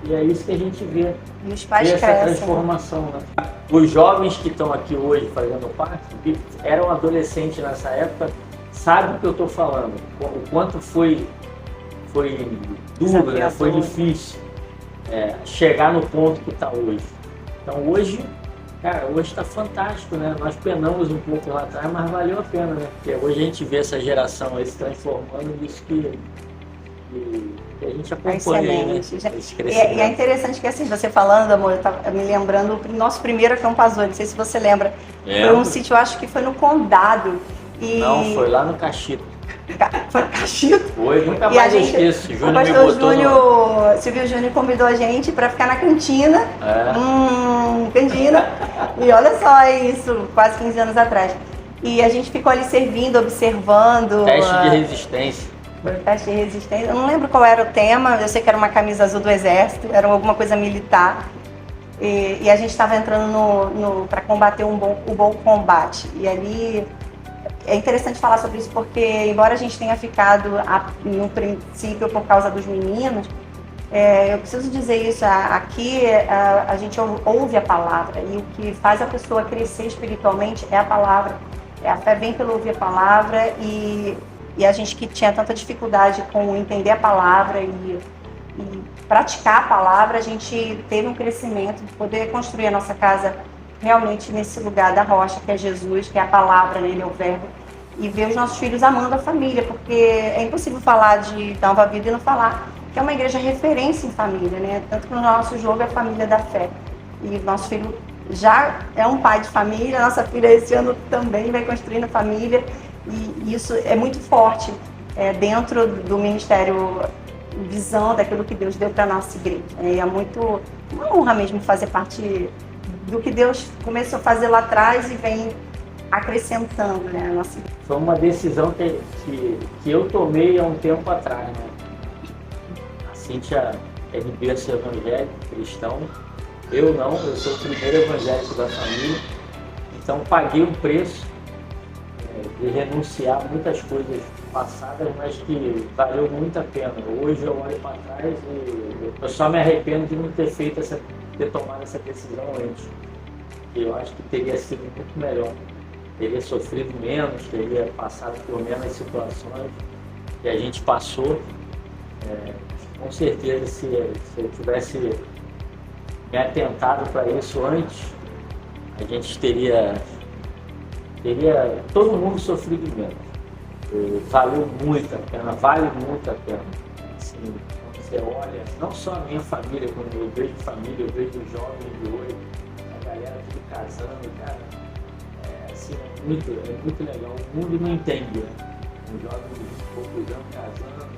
E é isso que a gente vê. E os pais essa crescem, transformação, né? Os jovens que estão aqui hoje fazendo parte, que eram adolescentes nessa época, sabem o que eu estou falando, o quanto foi duro, né? Foi difícil chegar no ponto que está hoje. Então hoje, cara, hoje está fantástico, né? Nós penamos um pouco lá atrás, mas valeu a pena, né? Porque hoje a gente vê essa geração aí se transformando nisso que a gente acompanha aí, né? Esse crescimento. E é interessante que assim, você falando, amor, eu estava me lembrando o nosso primeiro acampazou, não sei se você lembra. Foi um sítio, eu acho que foi no Condado. Não, foi lá no Caxito. Foi no Caxito? Foi, nunca mais esqueço. O pastor Silvio Júnior convidou a gente para ficar na cantina. Cantina. E olha só isso, quase 15 anos atrás. E a gente ficou ali servindo, observando. Teste de resistência. Teste de resistência. Eu não lembro qual era o tema, eu sei que era uma camisa azul do Exército, era alguma coisa militar. E a gente estava entrando para combater o bom combate. E ali é interessante falar sobre isso porque, embora a gente tenha ficado no princípio por causa dos meninos, eu preciso dizer isso, aqui a gente ouve a palavra e o que faz a pessoa crescer espiritualmente é a palavra. A fé vem pelo ouvir a palavra e a gente que tinha tanta dificuldade com entender a palavra e praticar a palavra, a gente teve um crescimento de poder construir a nossa casa realmente nesse lugar da rocha, que é Jesus, que é a palavra, né? Ele é o verbo, e ver os nossos filhos amando a família, porque é impossível falar de Nova Vida e não falar que é uma igreja referência em família, né? Tanto que no nosso jogo é a família da fé. E nosso filho já é um pai de família, nossa filha esse ano também vai construindo família, e isso é muito forte dentro do ministério Visão, daquilo que Deus deu para a nossa igreja. É muito uma honra mesmo fazer parte do que Deus começou a fazer lá atrás e vem acrescentando, né, a nossa igreja. Foi uma decisão que eu tomei há um tempo atrás, né? A Cíntia é de berço evangélico, cristão. Eu não, eu sou o primeiro evangélico da família. Então paguei um preço renunciar a muitas coisas passadas, mas que valeu muito a pena. Hoje eu olho para trás e eu só me arrependo de não ter feito ter tomado essa decisão antes. Eu acho que teria sido muito melhor. Teria sofrido menos, teria passado por menos situações que a gente passou. Com certeza, se eu tivesse me atentado para isso antes, a gente teria todo mundo sofrido menos. Valeu muito a pena, vale muito a pena. Assim, quando você olha, não só a minha família, quando eu vejo família, eu vejo jovens de hoje, a galera tudo casando, cara, assim, é muito legal. O mundo não entende, né? Os jovens de poucos anos casando,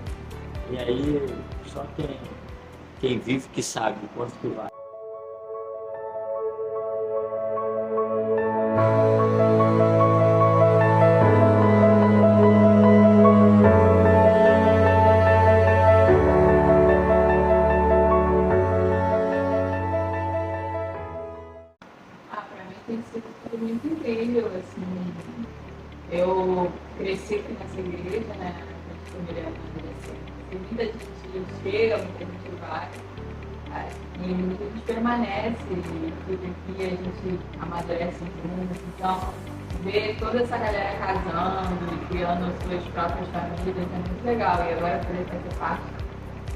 e aí só quem vive que sabe o quanto que vale. Muito incrível, assim. Eu cresci aqui nessa igreja, né? Muita gente chega, muita gente vai, e muita gente permanece, e aqui a gente amadurece junto. Então, ver toda essa galera casando e criando suas próprias famílias é muito legal. E agora poder fazer parte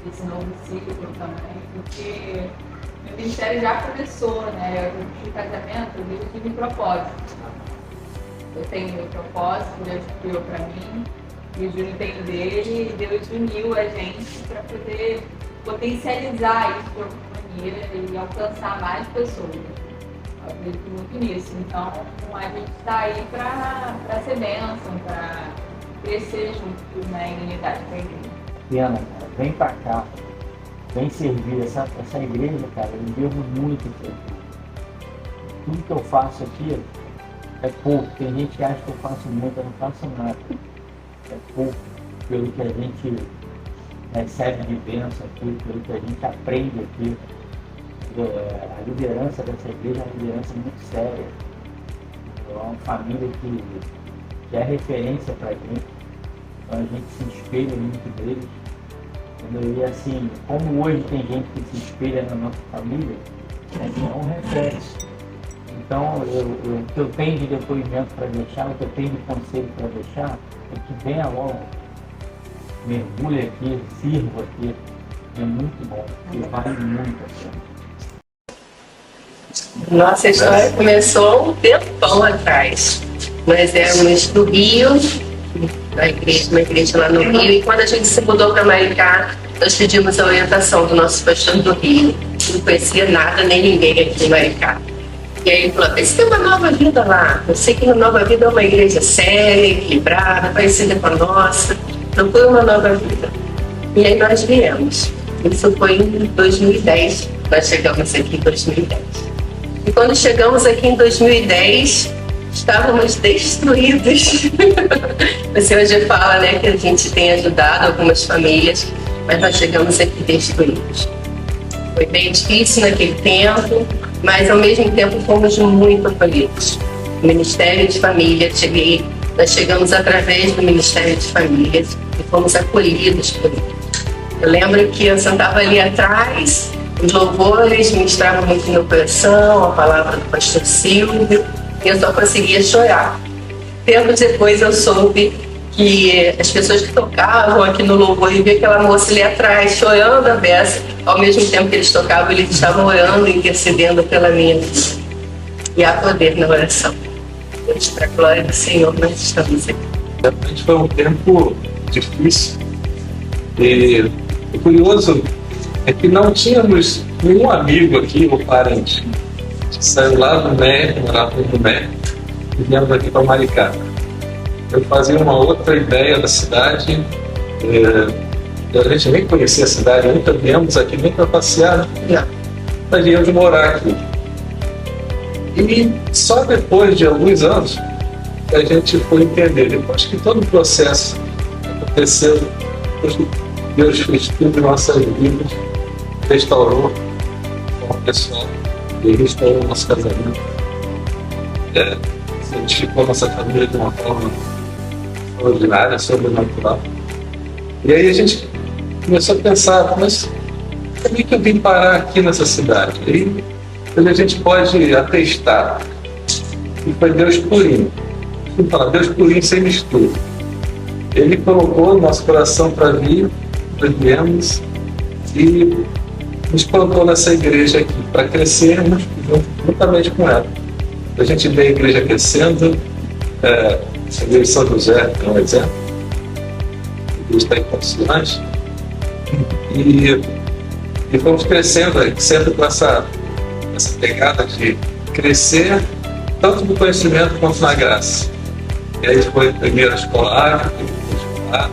desse novo ciclo também, porque meu ministério já começou, né? Eu casamento, Deus tive propósito. Eu tenho meu propósito, Deus criou para mim, e o Júnior tem dele, e Deus uniu a gente para poder potencializar isso de alguma maneira e alcançar mais pessoas. Eu acredito muito nisso. Então, a gente está aí para ser bênção, para crescer juntos, né, em unidade com a igreja. Diana, cara, vem pra cá. Vem servir essa igreja, cara, eu devo muito tempo. Tudo que eu faço aqui é pouco. Tem gente que acha que eu faço muito, eu não faço nada. É pouco pelo que a gente recebe de bênção aqui, pelo que a gente aprende aqui. A liderança dessa igreja é uma liderança muito séria. É uma família que é referência pra gente. Então a gente se espelha muito deles. E assim, como hoje tem gente que se espelha na nossa família, é um reflexo. Então, o que eu tenho de depoimento para deixar, o que eu tenho de conselho para deixar, é que venha logo, mergulhe aqui, sirva aqui, é muito bom, e vale muito a pena. Nossa história começou um tempão atrás. Nós éramos do Rio, uma igreja lá no Rio, e quando a gente se mudou para Maricá, nós pedimos a orientação do nosso pastor do Rio. Não conhecia nada, nem ninguém aqui em Maricá. E aí ele falou, você tem uma nova vida lá. Eu sei que a Nova Vida é uma igreja séria, equilibrada, parecida com a nossa. Procura uma nova vida. E aí nós viemos. Isso foi em 2010. Nós chegamos aqui em 2010. E quando chegamos aqui em 2010, estávamos destruídos. Você hoje fala, né, que a gente tem ajudado algumas famílias, mas nós chegamos aqui destruídos. Foi bem difícil naquele tempo, mas ao mesmo tempo fomos muito acolhidos. O Ministério de Família, nós chegamos através do Ministério de Famílias e fomos acolhidos por ele. Eu lembro que eu sentava ali atrás, os louvores ministravam muito no meu coração, a palavra do pastor Silvio, e eu só conseguia chorar. Tempos depois eu soube que as pessoas que tocavam aqui no louvor, e vi aquela moça ali atrás chorando a beça, ao mesmo tempo que eles tocavam, eles estavam orando e intercedendo pela minha vida. E há poder na oração. Para a glória do Senhor, nós estamos aqui. Realmente foi um tempo difícil. E o curioso é que não tínhamos nenhum amigo aqui, ou parente. A gente saiu lá do MEC, morava no MEC, e viemos aqui para Maricá. Eu fazia uma outra ideia da cidade. A gente nem conhecia a cidade, nunca viemos aqui nem para passear. Nós viemos morar aqui. E só depois de alguns anos a gente foi entender. Depois que todo o processo aconteceu, Deus fez tudo em nossas vidas, restaurou o pessoal e restaurou o nosso casamento. Santificou a nossa família de uma forma extraordinária, sobrenatural. E aí a gente começou a pensar, mas como é que eu vim parar aqui nessa cidade? E aí a gente pode atestar. E foi Deus purinho. Vamos falar, Deus purinho sem mistura. Ele colocou no nosso coração para vir, nós viemos e nos plantou nessa igreja aqui, para crescermos juntamente com ela. A gente vê a igreja crescendo, a igreja de São José é um exemplo, a igreja está em condições, e fomos crescendo, sempre com essa pegada de crescer, tanto no conhecimento quanto na graça. E aí foi primeiro a escolar, depois a escolar,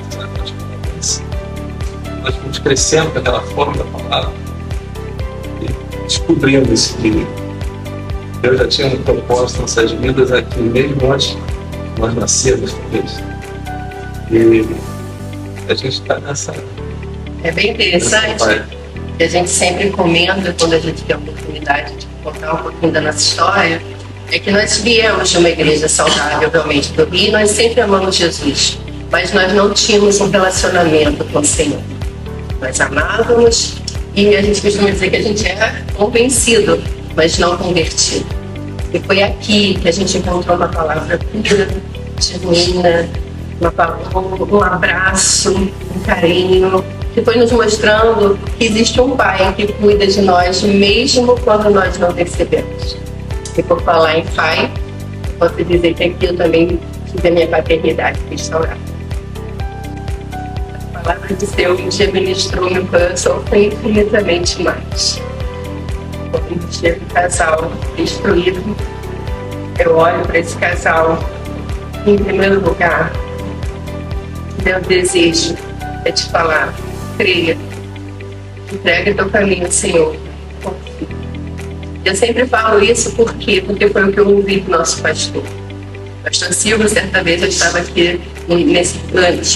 nós fomos crescendo com aquela forma da palavra e descobrindo isso que Deus já tinha um propósito nessas vidas aqui, mesmo antes de nós nascermos, talvez. E a gente está nessa. É bem interessante que a gente sempre comenta quando a gente tem a oportunidade de contar um pouquinho da nossa história, é que nós viemos de uma igreja saudável, realmente, do Rio, e nós sempre amamos Jesus, mas nós não tínhamos um relacionamento com o Senhor. Nós amávamos e a gente costuma dizer que a gente era convencido, mas não convertido. E foi aqui que a gente encontrou uma palavra pura, genuína, um abraço, um carinho, que foi nos mostrando que existe um Pai que cuida de nós, mesmo quando nós não percebemos. E por falar em Pai, posso dizer que aqui eu também tive a minha paternidade restaurada. A palavra de Deus um dia ministrou meu coração foi infinitamente mais. Quando chega um casal destruído, eu olho para esse casal, em primeiro lugar, meu desejo é te falar, creia, entrega teu caminho ao Senhor, confia. Eu sempre falo isso porque foi o que eu ouvi do nosso pastor. Pastor Silva, certa vez eu estava aqui, tinha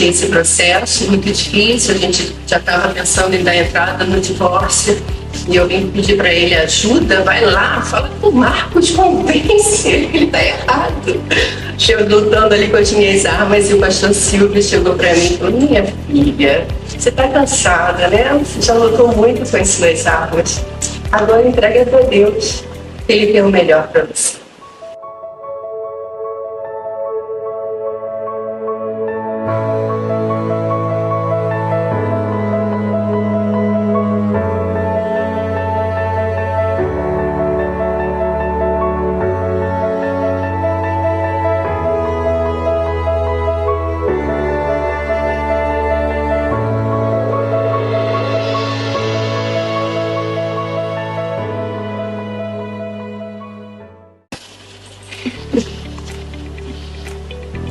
esse processo muito difícil, a gente já estava pensando em dar entrada no divórcio, e eu vim pedir para ele ajuda, vai lá, fala com o Marcos, convence ele que ele está errado. Chegou lutando ali com as minhas armas e o pastor Silvio chegou para mim e falou, minha filha, você está cansada, né? Você já lutou muito com as suas armas. Agora entrega para Deus, Ele tem o melhor para você.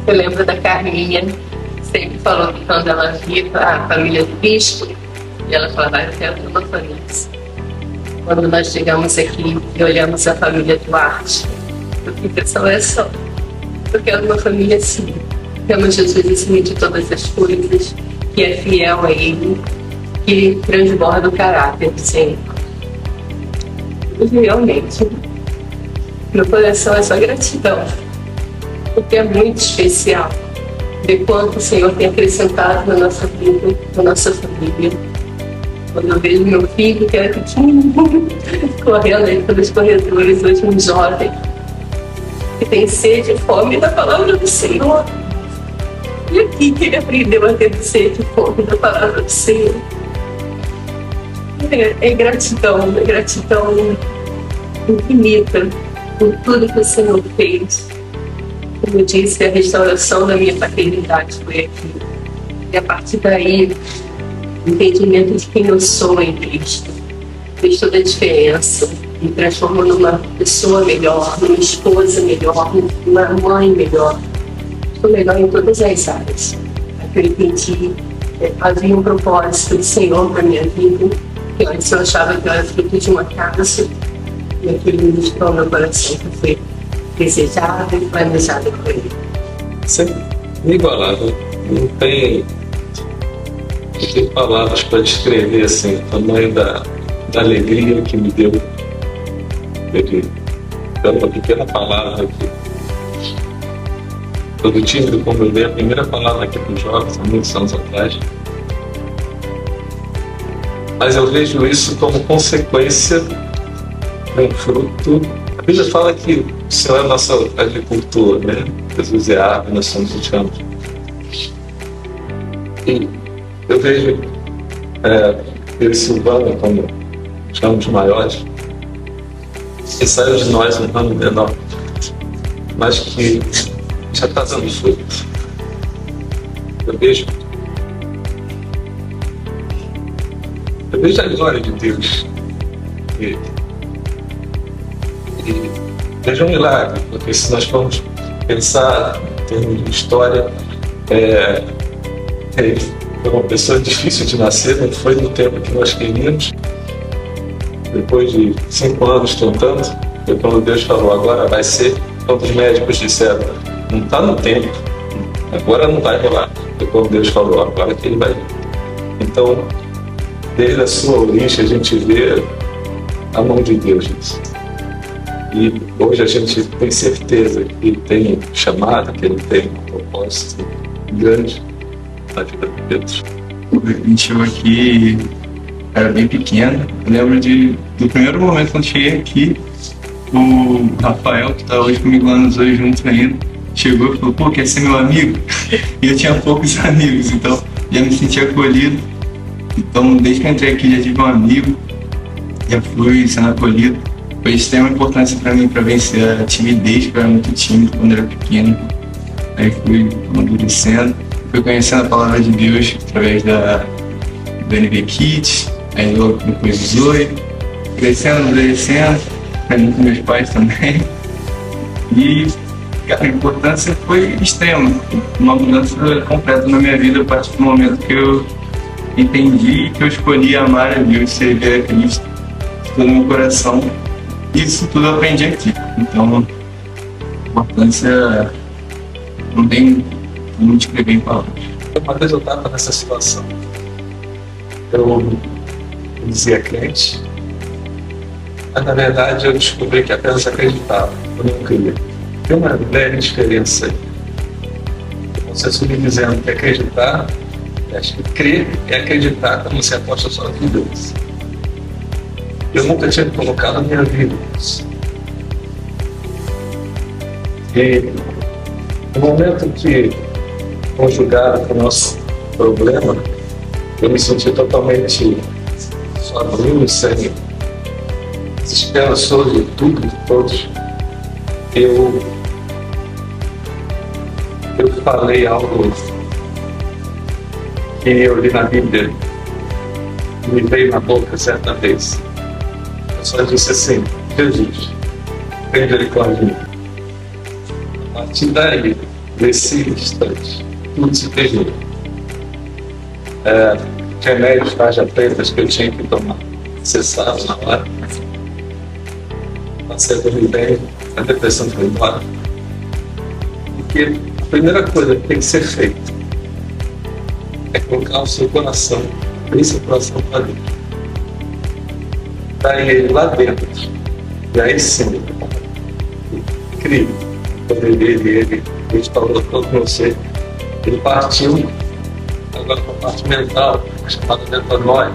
Eu lembro da Carminha, sempre falou que quando ela via a família do bispo, e ela falava, eu quero uma família. Quando nós chegamos aqui e olhamos a família Duarte, a impressão é só, eu quero uma família assim, que ama Jesus acima de todas as coisas, que é fiel a Ele, que transborda o caráter do Senhor. E realmente, meu coração é só gratidão, porque é muito especial ver quanto o Senhor tem acrescentado na nossa vida, na nossa família. Quando eu vejo meu filho, que era pequenininho, correndo aí pelos corredores, hoje um jovem, que tem sede e fome da palavra do Senhor. E aqui que ele aprendeu a ter sede e fome da palavra do Senhor. É gratidão infinita por tudo que o Senhor fez. Como eu disse, a restauração da minha paternidade foi aqui. E a partir daí, o entendimento de quem eu sou em Cristo fez toda a diferença. Me transformou numa pessoa melhor, numa esposa melhor, numa mãe melhor. Estou melhor em todas as áreas. Eu entendi, havia um propósito do Senhor para a minha vida, que antes eu achava que eu era fruto de uma casa, e aquele ministrou meu coração que foi desejado e planejado por Ele. Sempre inigualável. Não tem palavras para descrever assim, o tamanho da alegria que me deu pela uma pequena palavra aqui. todo tímido quando eu dei a primeira palavra aqui para os jovens, há muitos anos atrás. Mas eu vejo isso como consequência de um fruto. A Bíblia fala que o Senhor é a nossa agricultura, né? Jesus é a árvore, nós somos os campos. E eu vejo eu e Silvana, como chamamos maiores, que saiu de nós um ramo menor, mas que já está dando fruto. Eu vejo a glória de Deus. E vejo um milagre, porque se nós formos pensar em termos de história, foi uma pessoa difícil de nascer, não foi no tempo que nós queríamos. Depois de 5 anos tentando, foi quando Deus falou, agora vai ser. Quando os médicos disseram, não está no tempo, agora não vai rolar. Foi quando Deus falou, agora que ele vai. Então, desde a sua origem, a gente vê a mão de Deus nisso. E hoje a gente tem certeza que ele tem chamado, que ele tem um propósito grande na vida de Pedro. A gente chegou aqui, era bem pequeno. Eu lembro do primeiro momento quando cheguei aqui, o Rafael, que está hoje comigo lá nos dois juntos ainda, chegou e falou, pô, quer ser meu amigo? E eu tinha poucos amigos, então já me senti acolhido. Então, desde que eu entrei aqui, já tive um amigo, já fui sendo acolhido. Foi de extrema importância para mim, para vencer a timidez, que eu era muito tímido quando era pequeno. Aí fui amadurecendo, fui conhecendo a palavra de Deus através do NV Kids, aí logo depois do Zoe, crescendo, amadurecendo, aprendendo com meus pais também. E a importância foi extrema, uma mudança completa na minha vida a partir do momento que eu entendi que eu escolhi amar a Deus, servir a Cristo de todo o meu coração. Isso tudo eu aprendi aqui. Então, a importância não tem como descrever em palavras. Uma vez eu estava nessa situação. Eu dizia crente, mas na verdade eu descobri que apenas acreditava, eu não cria. Tem uma grande diferença aí. Você subir dizendo que acreditar, acho que crer é acreditar como você aposta sua vida em Deus. Eu nunca tinha colocado a minha vida nisso. E no momento que conjugaram com o nosso problema, eu me senti totalmente sozinho, sem esperançoso de tudo, de todos. Eu falei algo que eu li na Bíblia, me veio na boca certa vez. Eu só disse assim, Jesus, tem misericórdia de mim. A partir daí, desse instante, tudo se perdeu. Remédios, tarja pretas que eu tinha que tomar, cessaram na hora. Passei a dormir bem, a depressão foi embora. Porque a primeira coisa que tem que ser feita é colocar o seu coração, abrir seu coração para Deus. Está ele lá dentro. E aí sim, incrível. Quando ele falou todo o meu ser, ele partiu agora para a parte mental, chamada metanoia,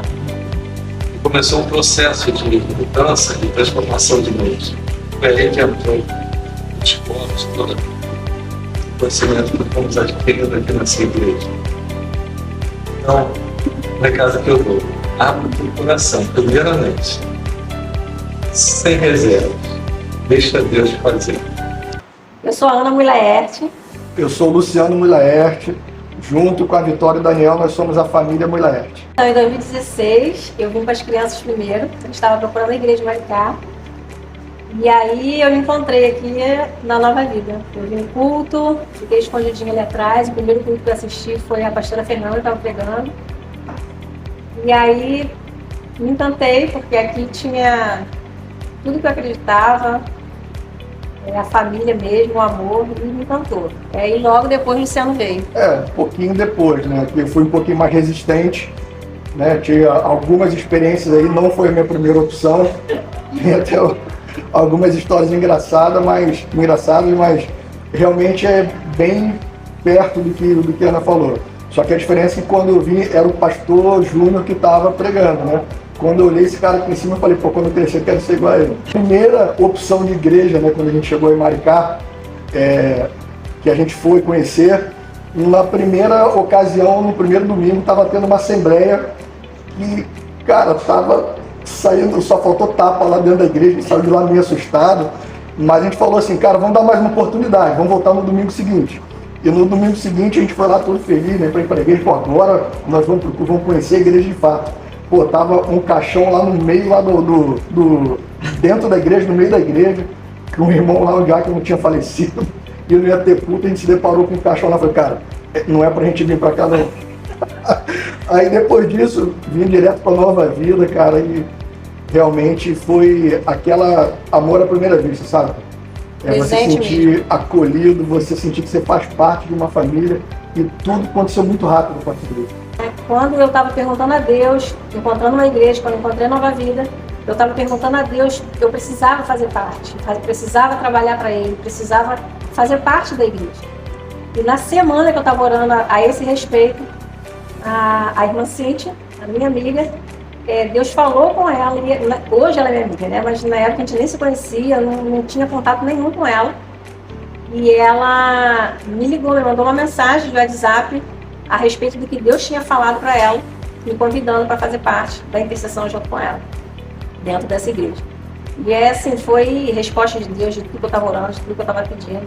e começou um processo de mudança, de transformação de mente. Foi aí que entrou os povos, todo o conhecimento que fomos adquirindo aqui nessa igreja. Então, na casa que eu vou, abre o teu coração, primeiramente, sem reservas. Deixa Deus fazer. Eu sou a Ana Mulaerte. Eu sou o Luciano Mulaerte. Junto com a Vitória e o Daniel, nós somos a família Mulaerte. Então, em 2016, eu vim para as crianças primeiro. Eu estava procurando a igreja de Maricá. E aí eu me encontrei aqui na Nova Vida. Eu vim no culto, fiquei escondidinha ali atrás. O primeiro culto que eu assisti foi a pastora Fernanda, que estava pregando. E aí me encantei, porque aqui tinha tudo que eu acreditava, a família mesmo, o amor, e me encantou. E aí logo depois o Luciano veio. Um pouquinho depois, né? Eu fui um pouquinho mais resistente, né? Tinha algumas experiências aí, não foi a minha primeira opção. Tem até algumas histórias engraçadas, mas realmente é bem perto do que a Ana falou. Só que a diferença é que quando eu vim, era o pastor Júnior que estava pregando, né? Quando eu olhei esse cara aqui em cima, eu falei, pô, quando eu crescer eu quero ser igual a ele. Primeira opção de igreja, né, quando a gente chegou em Maricá, que a gente foi conhecer, na primeira ocasião, no primeiro domingo, estava tendo uma assembleia que, cara, tava saindo, só faltou tapa lá dentro da igreja, a gente saiu de lá meio assustado, mas a gente falou assim, cara, vamos dar mais uma oportunidade, vamos voltar no domingo seguinte. E no domingo seguinte a gente foi lá todo feliz, né, para ir para a igreja, pô, agora nós vamos conhecer a igreja de fato. Pô, tava um caixão lá no meio, lá dentro da igreja, no meio da igreja, que um irmão lá, um diácono, não tinha falecido, e não ia ter culto, a gente se deparou com um caixão lá, falei, cara, não é pra gente vir pra cá não. Aí depois disso, vim direto pra Nova Vida, cara, e realmente foi aquela amor à primeira vista, sabe? Você sentir acolhido, você sentir que você faz parte de uma família, e tudo aconteceu muito rápido com a igreja. Quando eu estava perguntando a Deus, encontrando uma igreja, quando eu encontrei a Nova Vida, eu estava perguntando a Deus que eu precisava fazer parte, precisava trabalhar para Ele, precisava fazer parte da igreja. E na semana que eu estava orando a esse respeito, a irmã Cíntia, a minha amiga, Deus falou com ela, e hoje ela é minha amiga, né? Mas na época a gente nem se conhecia, não tinha contato nenhum com ela. E ela me ligou, me mandou uma mensagem do WhatsApp a respeito do que Deus tinha falado para ela, me convidando para fazer parte da intercessão junto com ela, dentro dessa igreja. E assim, foi resposta de Deus de tudo que eu estava orando, de tudo que eu estava pedindo.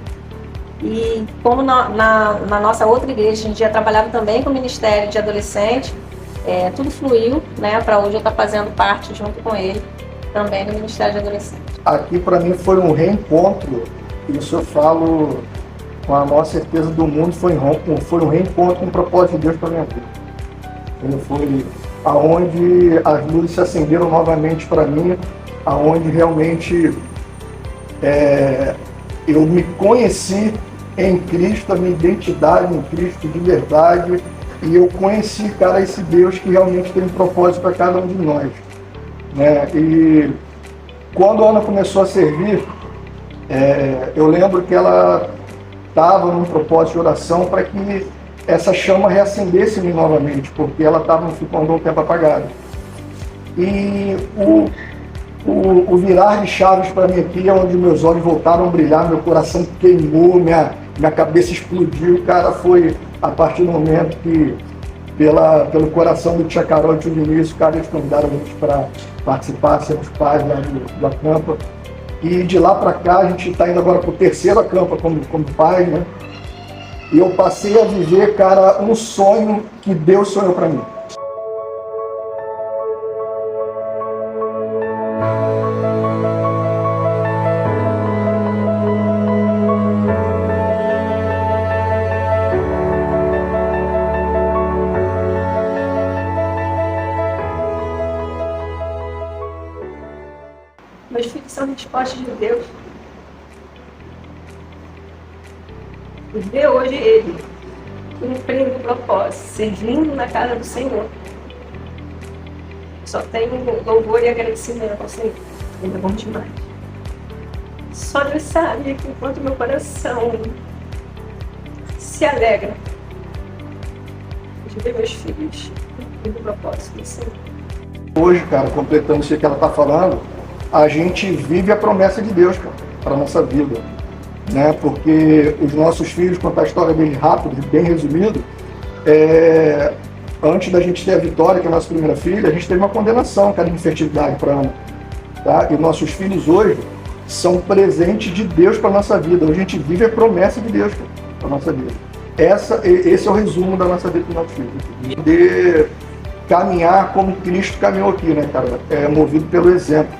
E como na nossa outra igreja, a gente já trabalhava também com o ministério de adolescente, tudo fluiu, né, para hoje eu estar fazendo parte junto com ele, também no ministério de adolescente. Aqui para mim foi um reencontro, isso eu falo com a maior certeza do mundo, foi um reencontro com o propósito de Deus para minha vida. Foi aonde as luzes se acenderam novamente para mim, aonde realmente eu me conheci em Cristo, a minha identidade em Cristo de verdade, e eu conheci, cara, esse Deus que realmente tem um propósito para cada um de nós, né? E quando a Ana começou a servir, eu lembro que ela estava num propósito de oração para que essa chama reacendesse em mim novamente, porque ela estava ficando um tempo apagada. E o virar de chaves para mim aqui é onde meus olhos voltaram a brilhar, meu coração queimou, minha cabeça explodiu, cara, foi a partir do momento que, pelo coração do Tia Carol e do Tio Vinícius, cara, eles convidaram a gente para participar, sermos pais lá do Acampa. E de lá para cá, a gente está indo agora para o terceiro Acampa como pai, né? E eu passei a viver, cara, um sonho que Deus sonhou para mim. Meus filhos são respostas de Deus. Ver hoje ele cumprindo o propósito, servindo na casa do Senhor. Só tenho louvor e agradecimento ao Senhor. Ele é bom demais. Só Deus sabe que enquanto meu coração se alegra de ver meus filhos cumprindo o propósito do Senhor. Hoje, cara, completando isso que ela está falando, a gente vive a promessa de Deus, cara, para a nossa vida. Né? Porque os nossos filhos, contar a história deles rápido, bem resumido, antes da gente ter a Vitória, que é a nossa primeira filha, a gente teve uma condenação, cara, de infertilidade para Ana. Tá? E nossos filhos hoje são presentes de Deus para a nossa vida. Hoje a gente vive a promessa de Deus para a nossa vida. Esse é o resumo da nossa vida com os nossos filhos. Poder caminhar como Cristo caminhou aqui, né, cara? Movido pelo exemplo,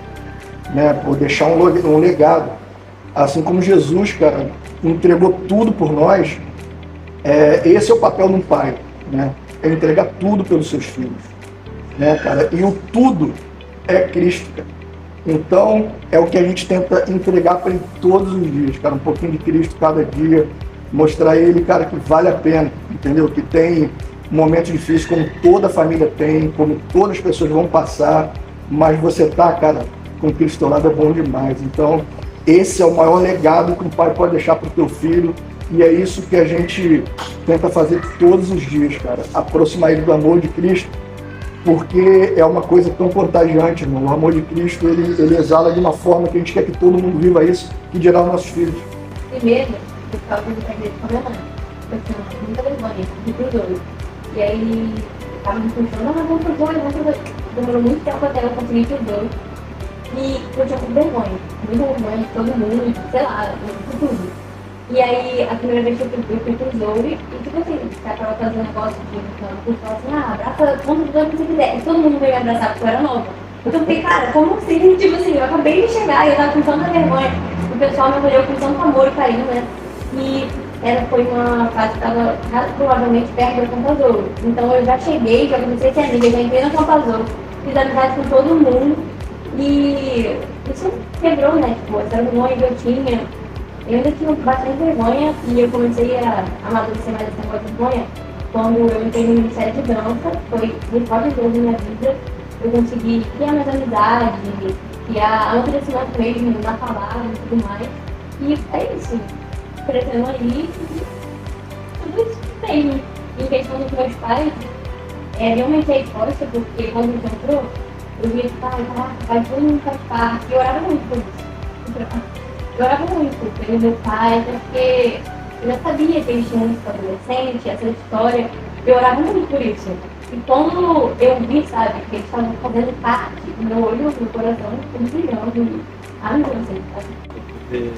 né? Por deixar um legado. Assim como Jesus, cara, entregou tudo por nós, esse é o papel de um pai, né? É entregar tudo pelos seus filhos, né, cara? E o tudo é Cristo, cara. Então, é o que a gente tenta entregar para ele todos os dias, cara, um pouquinho de Cristo cada dia, mostrar a ele, cara, que vale a pena, entendeu? Que tem momentos difíceis, como toda família tem, como todas as pessoas vão passar, mas você tá, cara, com Cristo ao lado é bom demais. Então, Esse é o maior legado que um pai pode deixar para o teu filho, e é isso que a gente tenta fazer todos os dias, cara. Aproximar ele do amor de Cristo, porque é uma coisa tão contagiante, irmão. O amor de Cristo, ele exala de uma forma que a gente quer que todo mundo viva isso, que dirá os nossos filhos. Primeiro, eu ficava indo pra igreja com a minha mãe. Eu tinha muita vergonha, de pros dois. E aí, tava me puxando, não, vamos pros dois, vamos pros dois. Demorou muito tempo até eu conseguir pros dois. E eu tinha muita vergonha de todo mundo, sei lá, de tudo. E aí, a primeira vez que eu fui pro Zoe, e tipo assim, o cara tava fazendo um negócio de falar assim, abraça quantos dois você quiser. E todo mundo veio me abraçar porque eu era nova. Então eu fiquei, cara, como assim? Tipo assim, eu acabei de chegar e eu tava com tanta vergonha. O pessoal me olhou com tanto amor e carinho, né? E foi uma fase que estava provavelmente perto da Campa Zoe. Então eu já cheguei, já comecei a ser amiga, já entrei na Campa Zoe, fiz amizade com todo mundo. E isso quebrou, né? Tipo, essa vergonha que eu tinha. Eu ainda tinha bastante vergonha e eu comecei a amadurecer mais esse negócio de vergonha quando eu entrei no Ministério de Dança. Foi de forte Deus na minha vida. Eu consegui criar mais amizade, criar amadurecimento mesmo na palavra e tudo mais. E é isso, crescendo aí, tudo isso tem. Em questão dos meus pais, realmente é resposta, porque quando ele entrou, eu via que pai, todo mundo faz parte. E eu orava muito por isso. Eu orava muito pelo meu pai, porque eu já sabia que eles tinham um adolescente, essa história. Eu orava muito por isso. E quando eu vi, sabe, que eles estavam fazendo parte, o meu olho, meu coração, ficou brilhando. Ah, não sei, sabe? Porque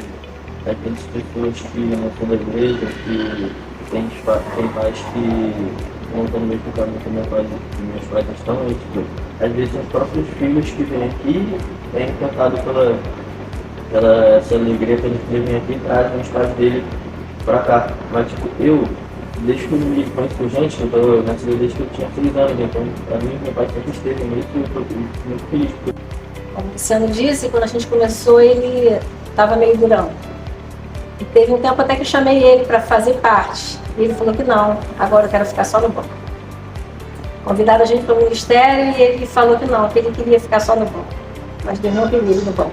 aquelas pessoas que não são da igreja, que tem pais que não estão no mesmo caminho que meus pais estão, e, tipo, às vezes os próprios filhos que vêm aqui é encantado pela essa alegria que eles vêm aqui e trazem os pais dele pra cá. Mas tipo, eu, desde que eu me conheço gente, eu tô nessa desde que eu tinha 3 anos, então pra mim meu pai sempre esteve muito, muito feliz. Como o Luciano disse, quando a gente começou ele estava meio durão. E teve um tempo até que eu chamei ele para fazer parte. E ele falou que não, agora eu quero ficar só no banco. Convidaram a gente para o ministério e ele falou que não, que ele queria ficar só no banco. Mas Deus não queria ele no banco.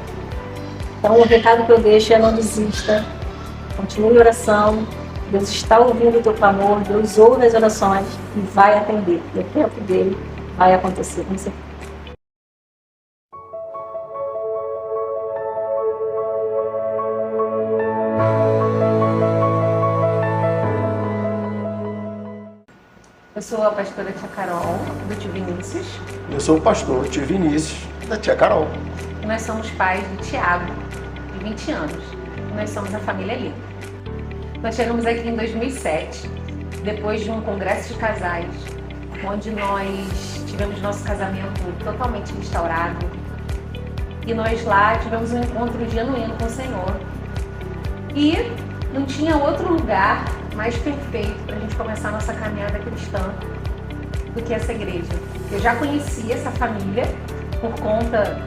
Então o recado que eu deixo é não desista, continue em oração, Deus está ouvindo o teu clamor, Deus ouve as orações e vai atender. E o tempo dele vai acontecer, com certeza. Eu sou a pastora Tia Carol, do Tio Vinícius. Eu sou o pastor Tio Vinícius, da Tia Carol. E nós somos pais do Tiago, de 20 anos. E nós somos a família Linda. Nós chegamos aqui em 2007, depois de um congresso de casais, onde nós tivemos nosso casamento totalmente restaurado. E nós lá tivemos um encontro genuíno com o Senhor. E não tinha outro lugar mais perfeito para a gente começar a nossa caminhada cristã do que essa igreja. Eu já conhecia essa família por conta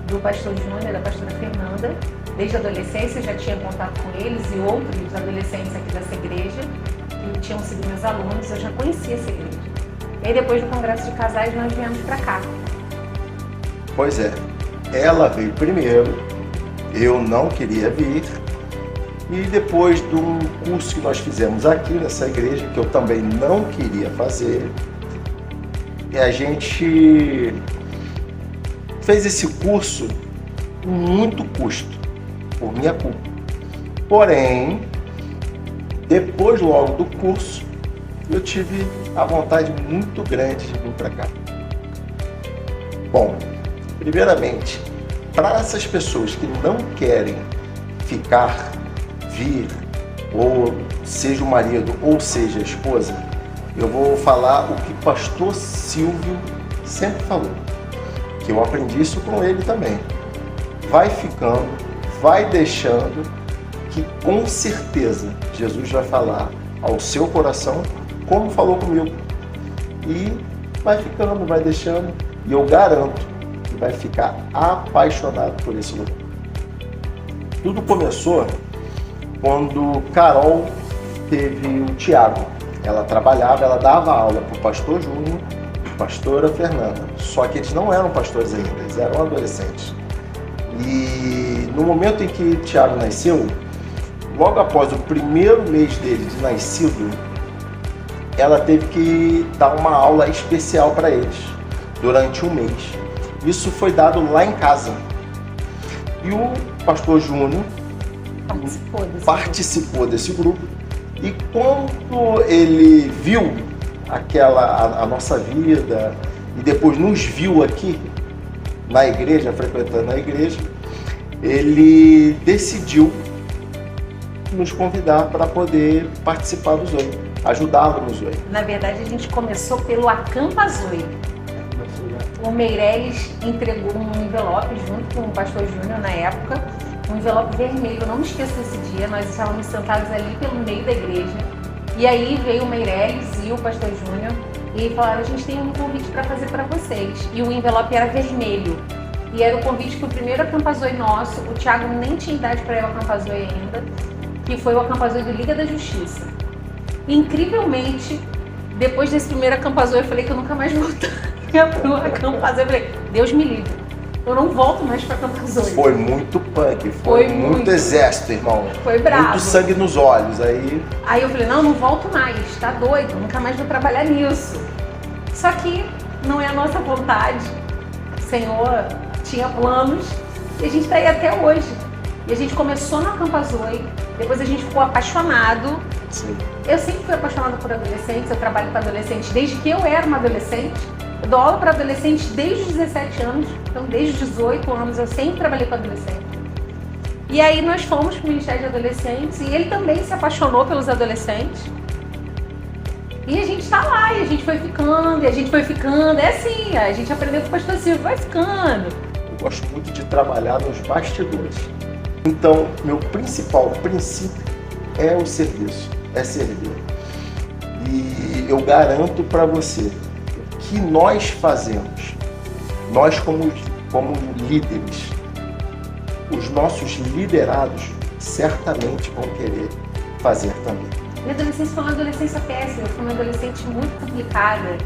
do pastor Júnior, da pastora Fernanda. Desde a adolescência eu já tinha contato com eles e outros adolescentes aqui dessa igreja que tinham sido meus alunos, eu já conhecia essa igreja. E aí depois do congresso de casais nós viemos para cá. Pois é, ela veio primeiro, eu não queria vir, e depois do curso que nós fizemos aqui nessa igreja, que eu também não queria fazer, a gente fez esse curso com muito custo, por minha culpa. Porém, depois logo do curso, eu tive a vontade muito grande de vir para cá. Bom, primeiramente, para essas pessoas que não querem ficar, vir, ou seja o marido ou seja a esposa, eu vou falar o que o pastor Silvio sempre falou, que eu aprendi isso com ele também. Vai ficando, vai deixando, que com certeza Jesus vai falar ao seu coração como falou comigo. E vai ficando, vai deixando, e eu garanto que vai ficar apaixonado por esse lugar. Tudo começou quando Carol teve o Tiago. Ela trabalhava, ela dava aula para o pastor Júnior e pastora Fernanda. Só que eles não eram pastores ainda, eles eram adolescentes. E no momento em que Tiago nasceu, logo após o primeiro mês dele de nascido, ela teve que dar uma aula especial para eles durante um mês. Isso foi dado lá em casa. E o pastor Júnior participou desse grupo. E quando ele viu a nossa vida e depois nos viu aqui na igreja, frequentando a igreja, ele decidiu nos convidar para poder participar do Zoe, ajudá-lo no Zoe. Na verdade, a gente começou pelo Acampa Zoe. O Meirelles entregou um envelope junto com o pastor Júnior na época, um envelope vermelho, eu não me esqueço desse dia, nós estávamos sentados ali pelo meio da igreja, e aí veio o Meirelles e o pastor Júnior e falaram: a gente tem um convite para fazer para vocês, e o envelope era vermelho, e era o convite para o primeiro Acampa Zoe nosso. O Thiago nem tinha idade para ir ao Acampa Zoe ainda, que foi o Acampa Zoe do Liga da Justiça. E, incrivelmente, depois desse primeiro Acampa Zoe, eu falei que eu nunca mais voltaria para o Acampa Zoe. Eu falei: Deus me livre, eu não volto mais para Acampa Zoe. Foi muito punk, foi muito exército, irmão. Foi bravo. Muito sangue nos olhos. Aí eu falei: não volto mais, tá doido, nunca mais vou trabalhar nisso. Só que não é a nossa vontade. O Senhor tinha planos e a gente está aí até hoje. E a gente começou no Acampa Zoe, depois a gente ficou apaixonado. Sim. Eu sempre fui apaixonada por adolescentes, eu trabalho com adolescentes desde que eu era uma adolescente. Eu dou aula para adolescentes desde os 17 anos, então desde os 18 anos eu sempre trabalhei com adolescentes. E aí nós fomos para o Ministério de Adolescentes e ele também se apaixonou pelos adolescentes. E a gente está lá, e a gente foi ficando, é assim, a gente aprendeu com o pastor Silvio, vai ficando. Eu gosto muito de trabalhar nos bastidores. Então, meu principal princípio é o serviço, é servir. E eu garanto para você que nós fazemos, nós como líderes, os nossos liderados certamente vão querer fazer também. Minha adolescência foi uma adolescência péssima, eu fui uma adolescente muito complicada.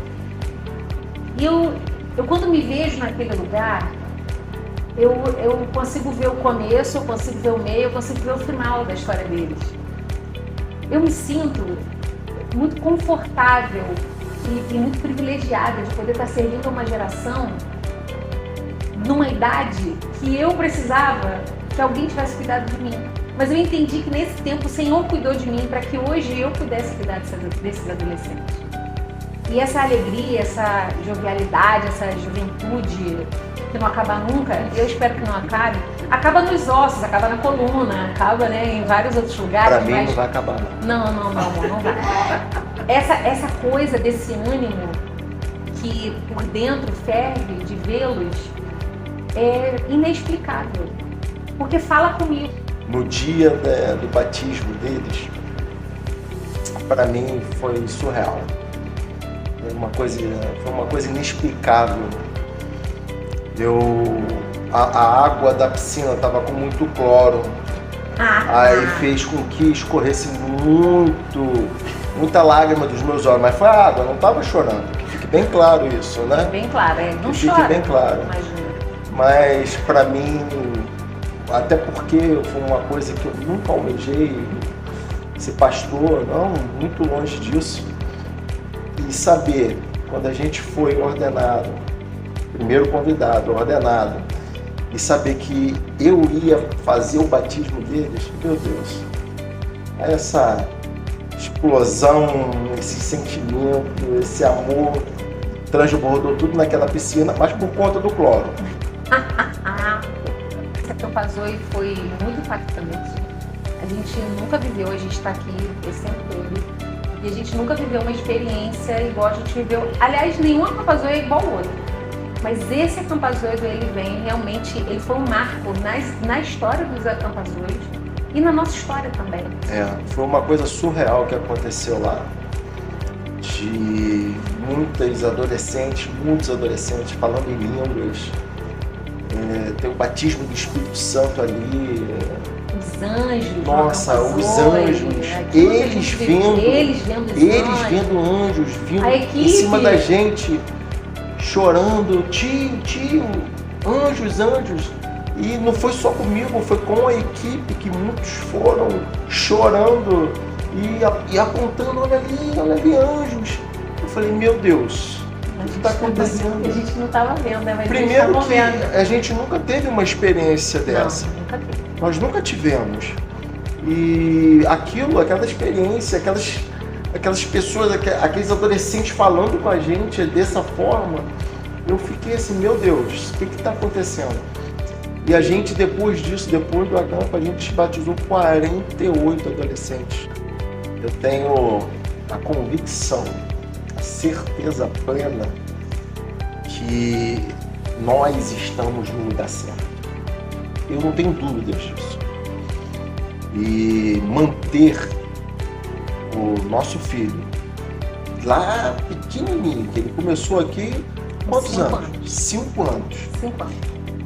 E eu quando me vejo naquele lugar, eu consigo ver o começo, eu consigo ver o meio, eu consigo ver o final da história deles. Eu me sinto muito confortável e muito privilegiada de poder estar servindo a uma geração numa idade que eu precisava que alguém tivesse cuidado de mim. Mas eu entendi que nesse tempo o Senhor cuidou de mim para que hoje eu pudesse cuidar desses adolescentes. E essa alegria, essa jovialidade, essa juventude que não acaba nunca, eu espero que não acabe, acaba nos ossos, acaba na coluna, acaba, né, em vários outros lugares. Para mim não vai acabar não. Não vai. Essa coisa desse ânimo que por dentro ferve de vê-los é inexplicável, porque fala comigo. No dia do batismo deles, para mim foi surreal. Foi uma coisa inexplicável. A água da piscina estava com muito cloro. Aí fez com que escorresse muita lágrima dos meus olhos. Mas foi a água, não estava chorando. Que fique bem claro isso, né? Bem claro, não que chora. Fique bem claro. Imagina. Mas para mim, até porque foi uma coisa que eu nunca almejei ser pastor, não, muito longe disso. E saber, quando a gente foi ordenado, primeiro convidado, ordenado, e saber que eu ia fazer o batismo deles, meu Deus, essa explosão, esse sentimento, esse amor transbordou tudo naquela piscina, mas por conta do cloro. Essa Acampa Zoe foi muito impactante. A gente nunca viveu, a gente está aqui esse tempo todo, e a gente nunca viveu uma experiência igual a gente viveu. Aliás, nenhum Acampa Zoe é igual ao outro. Mas esse Acampa Zoe do Ele Vem, realmente, ele foi um marco na história dos Acampa Zoes e na nossa história também. Foi uma coisa surreal que aconteceu lá. De muitos adolescentes falando em línguas. Tem o batismo do Espírito Santo ali. Os anjos. Nossa, os anjos. Eles vendo anjos, vindo em cima da gente, chorando, tio, anjos. E não foi só comigo, foi com a equipe que muitos foram chorando e apontando, olha ali, anjos. Eu falei, meu Deus, o que está acontecendo? A gente não estava vendo, né? Mas Primeiro eles que vendo. a gente nunca teve uma experiência dessa. Não, nunca teve. Nós nunca tivemos. E aquela experiência, aquelas pessoas, aqueles adolescentes falando com a gente dessa forma, eu fiquei assim, meu Deus, o que está acontecendo? E a gente, depois disso, depois do acampo, a gente batizou 48 adolescentes. Eu tenho a convicção, a certeza plena que nós estamos no lugar certo. Eu não tenho dúvidas disso. E manter o nosso filho lá pequenininho, que ele começou aqui, quantos anos? 5 anos. 5 anos.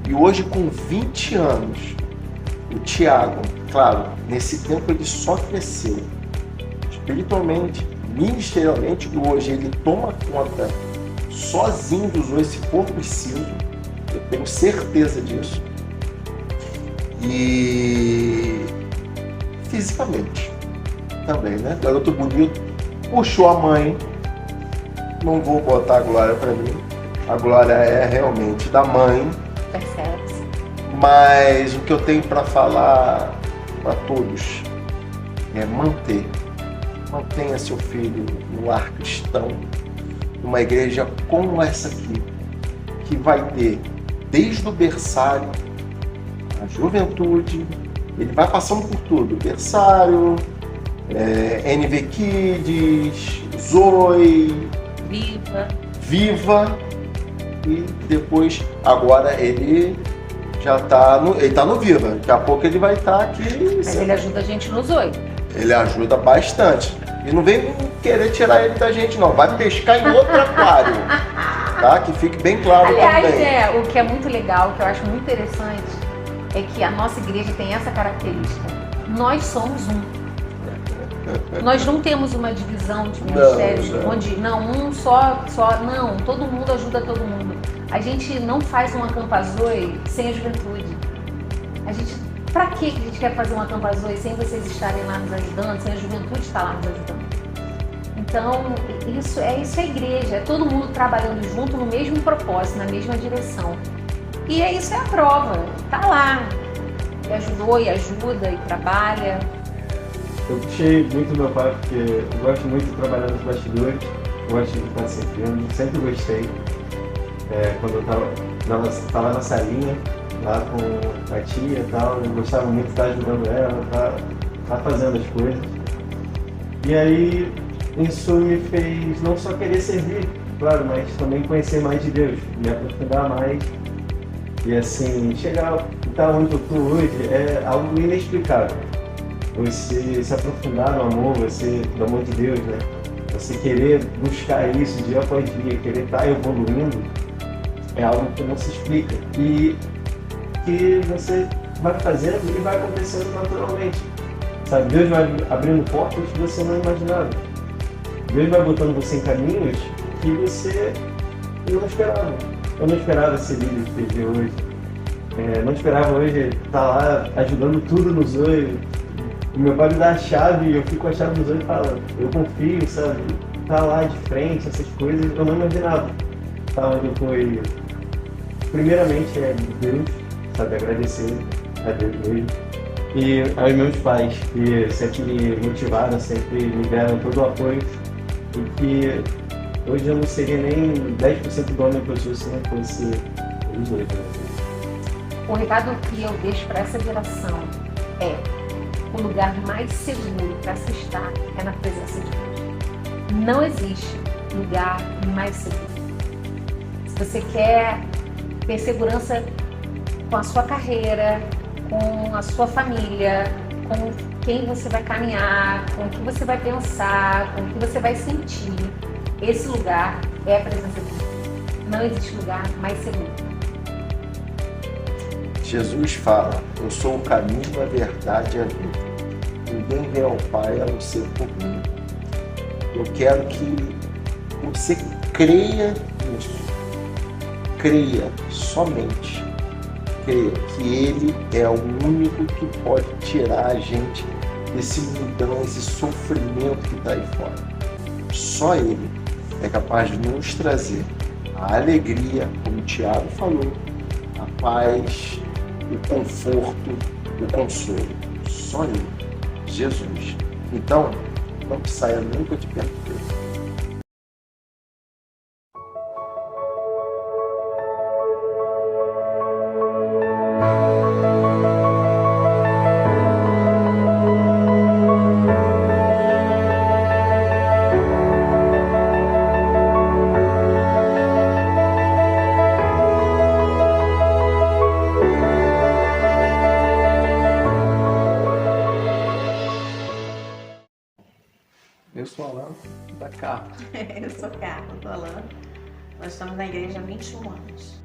E hoje, com 20 anos, o Tiago, claro, nesse tempo ele só cresceu. Espiritualmente, ministerialmente, hoje ele toma conta sozinho dos dois, se for preciso. Eu tenho certeza disso. E fisicamente também, né? Garoto bonito, puxou a mãe. Não vou botar a glória para mim. A glória é realmente da mãe. Percebe-se. Mas o que eu tenho para falar para todos é mantenha seu filho no lar cristão, numa igreja como essa aqui, que vai ter desde o berçário, a juventude, ele vai passando por tudo, berçário, NV Kids, Zoe, Viva, e depois, agora ele já está no Viva, daqui a pouco ele vai estar aqui. Mas ele ajuda a gente nos 8. Ele ajuda bastante. E não vem querer tirar ele da gente, não. Vai pescar em outro aquário. Tá? Que fique bem claro Aliás, também. o que é muito legal, que eu acho muito interessante, é que a nossa igreja tem essa característica. Nós somos um. Nós não temos uma divisão de ministérios onde um só, não, todo mundo ajuda todo mundo. A gente não faz um Acampazoe sem a juventude. Pra que a gente quer fazer um Acampazoe sem vocês estarem lá nos ajudando, sem a juventude estar lá nos ajudando? Então, isso é igreja, é todo mundo trabalhando junto no mesmo propósito, na mesma direção. E isso é a prova, tá lá. E ajudou, e ajuda, e trabalha. Eu puxei muito meu pai porque eu gosto muito de trabalhar nos bastidores, gosto de estar servindo, sempre gostei. Quando eu estava na salinha, lá com a tia e tal, eu gostava muito de estar ajudando ela, estar fazendo as coisas. E aí isso me fez não só querer servir, claro, mas também conhecer mais de Deus, me aprofundar mais. E assim, chegar e estar onde eu estou hoje é algo inexplicável. Você se aprofundar no amor, do amor de Deus, né? Você querer buscar isso dia após dia, querer estar evoluindo, é algo que não se explica. E que você vai fazendo e vai acontecendo naturalmente. Sabe? Deus vai abrindo portas que você não imaginava. Deus vai botando você em caminhos que você não esperava. Eu não esperava ser líder de PG hoje. Não esperava hoje estar lá ajudando tudo nos olhos. O meu pai me dá a chave e eu fico com a chave nos olhos e falo, eu confio, sabe? Tá lá de frente, essas coisas, eu não imaginava. Tá onde foi, primeiramente, Deus, sabe? Agradecer a Deus mesmo. E aos meus pais, que sempre me motivaram, sempre me deram todo o apoio. E que hoje eu não seria nem 10% do homem que eu sou se não fosse os dois. O recado que eu deixo para essa geração é: o lugar mais seguro para se estar é na presença de Deus. Não existe lugar mais seguro. Se você quer ter segurança com a sua carreira, com a sua família, com quem você vai caminhar, com o que você vai pensar, com o que você vai sentir, esse lugar é a presença de Deus. Não existe lugar mais seguro. Jesus fala, eu sou o caminho, a verdade e a vida. Ninguém vem ao Pai a não ser por mim. Eu quero que você creia nisso. Creia somente crer que Ele é o único que pode tirar a gente desse mundão, esse sofrimento que está aí fora. Só Ele é capaz de nos trazer a alegria, como o Tiago falou, a paz, o conforto, o consolo. Só Ele, Jesus. Então, não saia nunca de perto dele. Eu sou Alan, da Carla. Eu sou Carla, do Alan. Nós estamos na igreja há 21 anos.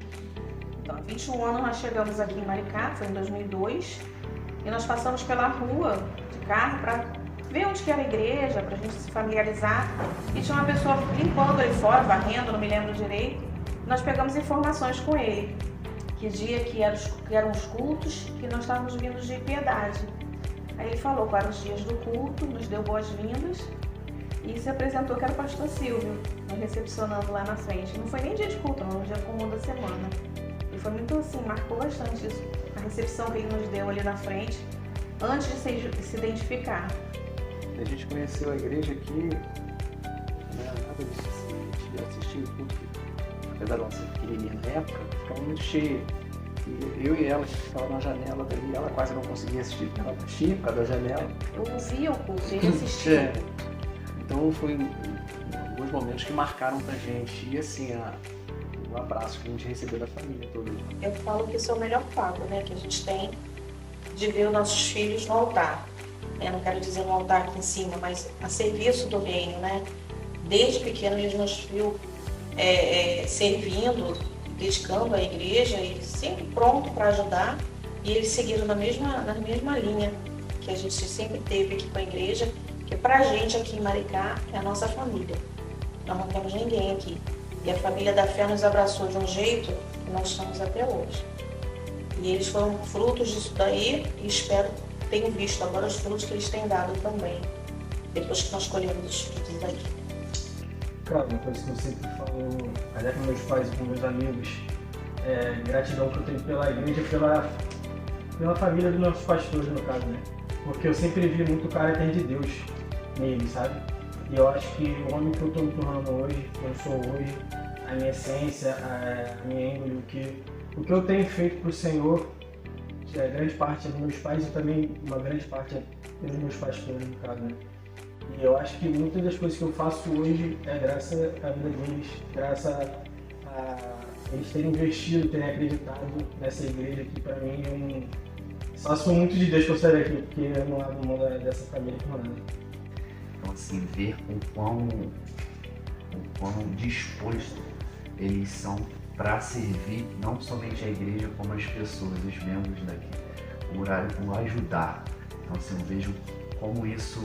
Então, há 21 anos nós chegamos aqui em Maricá, foi em 2002, e nós passamos pela rua de carro para ver onde que era a igreja, para a gente se familiarizar. E tinha uma pessoa limpando ali fora, varrendo, não me lembro direito. Nós pegamos informações com ele, que dia que eram os cultos, que nós estávamos vindo de Piedade. Aí ele falou quais eram os dias do culto, nos deu boas-vindas e se apresentou que era o pastor Silvio, nos recepcionando lá na frente. Não foi nem dia de culto, não, dia comum da semana. E foi muito assim, marcou bastante isso, a recepção que ele nos deu ali na frente, antes de se identificar. A gente conheceu a igreja aqui, não era nada disso, assim, a gente assistia o culto, apesar de ela ser pequenininha na época, ficava muito cheio. E eu e ela, que ficava na janela dali, ela quase não conseguia assistir, porque ela baixinha por causa da janela. Eu ouvia o culto, ele assistia. Então foi alguns momentos que marcaram pra gente. E assim, o abraço que a gente recebeu da família toda. Eu falo que isso é o melhor pago, né, que a gente tem de ver os nossos filhos no altar. Eu não quero dizer no altar aqui em cima, mas a serviço do reino, né? Desde pequeno eles nos viu servindo, dedicando à igreja, eles sempre pronto para ajudar, e eles seguiram na mesma linha que a gente sempre teve aqui com a igreja, que pra gente aqui em Maricá é a nossa família. Nós não temos ninguém aqui. E a família da fé nos abraçou de um jeito que nós estamos até hoje. E eles foram frutos disso daí, e espero que tenham visto agora os frutos que eles têm dado também, depois que nós colhemos os frutos daqui. Claro, uma coisa que eu sempre falo, até com meus pais e com meus amigos, gratidão que eu tenho pela igreja, pela família dos nossos pastores, no caso, né? Porque eu sempre vi muito o caráter de Deus nele, sabe? E eu acho que o homem que eu estou me tornando hoje, que eu sou hoje, a minha essência, a minha índole, o que eu tenho feito para o Senhor, grande parte é dos meus pais e também uma grande parte é dos meus pastores, no caso, né? E eu acho que muitas das coisas que eu faço hoje é graças à vida deles, graças a eles terem investido, terem acreditado nessa igreja que para mim só sou muito de Deus que eu saio daqui, porque eu não abro mão dessa família por nada. Então assim, ver o quão disposto eles são para servir não somente a igreja, como as pessoas, os membros daqui, por ajudar. Então assim, eu vejo como isso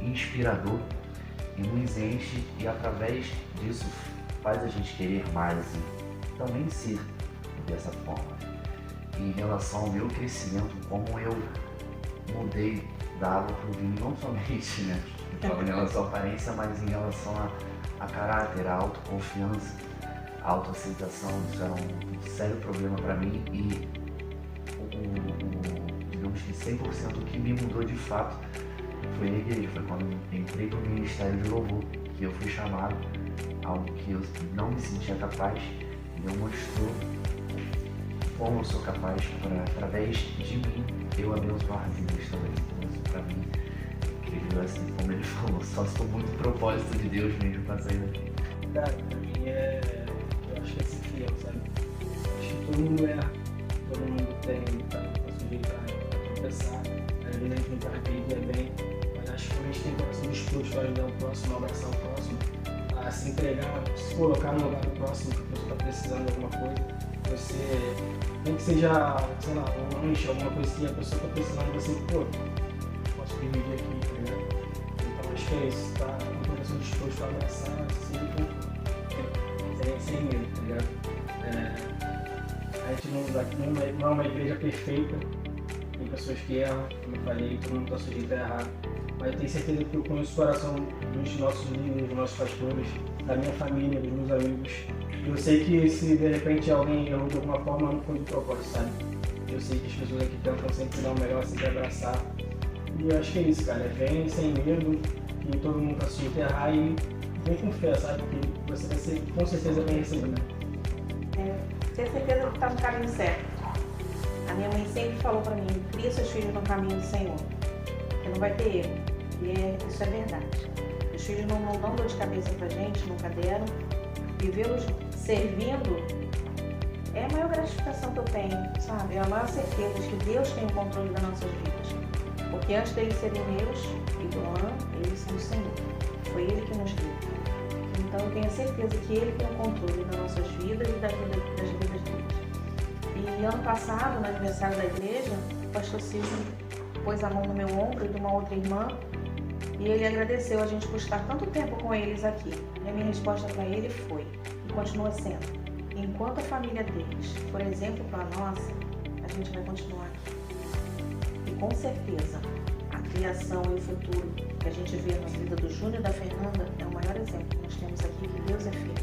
inspirador e nos enche, e através disso faz a gente querer mais e também ser dessa forma. E em relação ao meu crescimento, como eu mudei da água para o vinho, não somente, né, em relação à aparência, mas em relação a caráter, a autoconfiança, a autoaceitação. Isso era um sério problema para mim, e digamos que 100% o que me mudou de fato foi a igreja. Foi quando eu entrei para o Ministério de Louvor que eu fui chamado, algo que eu não me sentia capaz, e Deus mostrou como eu sou capaz para, através de mim, eu abençoar as vidas também. Então, isso para mim, incrível, assim, como ele falou, só sou muito propósito de Deus mesmo para sair daqui. Cara, pra mim eu acho que é ser fiel, sabe? Acho que todo mundo erra, todo mundo tem a sujeitar a tropeçar, às vezes a gente não tá naquele dia bem, mas acho que quando a gente tem coração disposto a ajudar o próximo, a abraçar o próximo, a se entregar, se colocar no lugar do próximo, que a pessoa está precisando de alguma coisa, você, nem que seja, sei lá, um lanche, alguma coisa que a pessoa está precisando, você, pô, posso dividir aqui, tá ligado? Então acho que é isso, tá? Com o coração disposto a abraçar, sempre sem medo, tá ligado? gente não é uma igreja perfeita, tem pessoas que erram, como eu falei, todo mundo está sujeito a errar. Mas eu tenho certeza que eu conheço o coração dos nossos líderes, dos nossos pastores, da minha família, dos meus amigos. E eu sei que se de repente alguém errou de alguma forma, não foi de propósito, sabe? Eu sei que as pessoas aqui tentam sempre dar o melhor, sempre abraçar. E eu acho que é isso, cara. Vem sem medo, que todo mundo está sujeito a errar e vem com fé, sabe? Que você vai ser com certeza bem recebido. Ter certeza que está no caminho certo. A minha mãe sempre falou para mim, cria seus filhos no caminho do Senhor, que não vai ter erro. E isso é verdade. Os filhos não dão dor de cabeça pra gente, nunca deram. E vê-los servindo é a maior gratificação que eu tenho, sabe? É a maior certeza de que Deus tem o controle das nossas vidas. Porque antes deles serem meus e do Ana, eles são do Senhor. Foi Ele que nos deu. Então eu tenho a certeza que Ele tem o controle das nossas vidas e das vidas deles. E ano passado, no aniversário da igreja, o pastor Silvio pôs a mão no meu ombro e de uma outra irmã e ele agradeceu a gente por estar tanto tempo com eles aqui. E a minha resposta para ele foi, e continua sendo, enquanto a família deles for exemplo para a nossa, a gente vai continuar aqui. E com certeza, a criação e o futuro que a gente vê na vida do Júnior e da Fernanda é o maior exemplo que nós temos aqui, que Deus é fiel.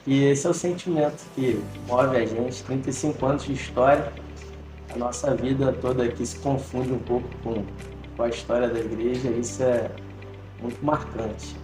E esse é o sentimento que move a gente, 35 anos de história, a nossa vida toda aqui se confunde um pouco com a história da igreja, isso é muito marcante.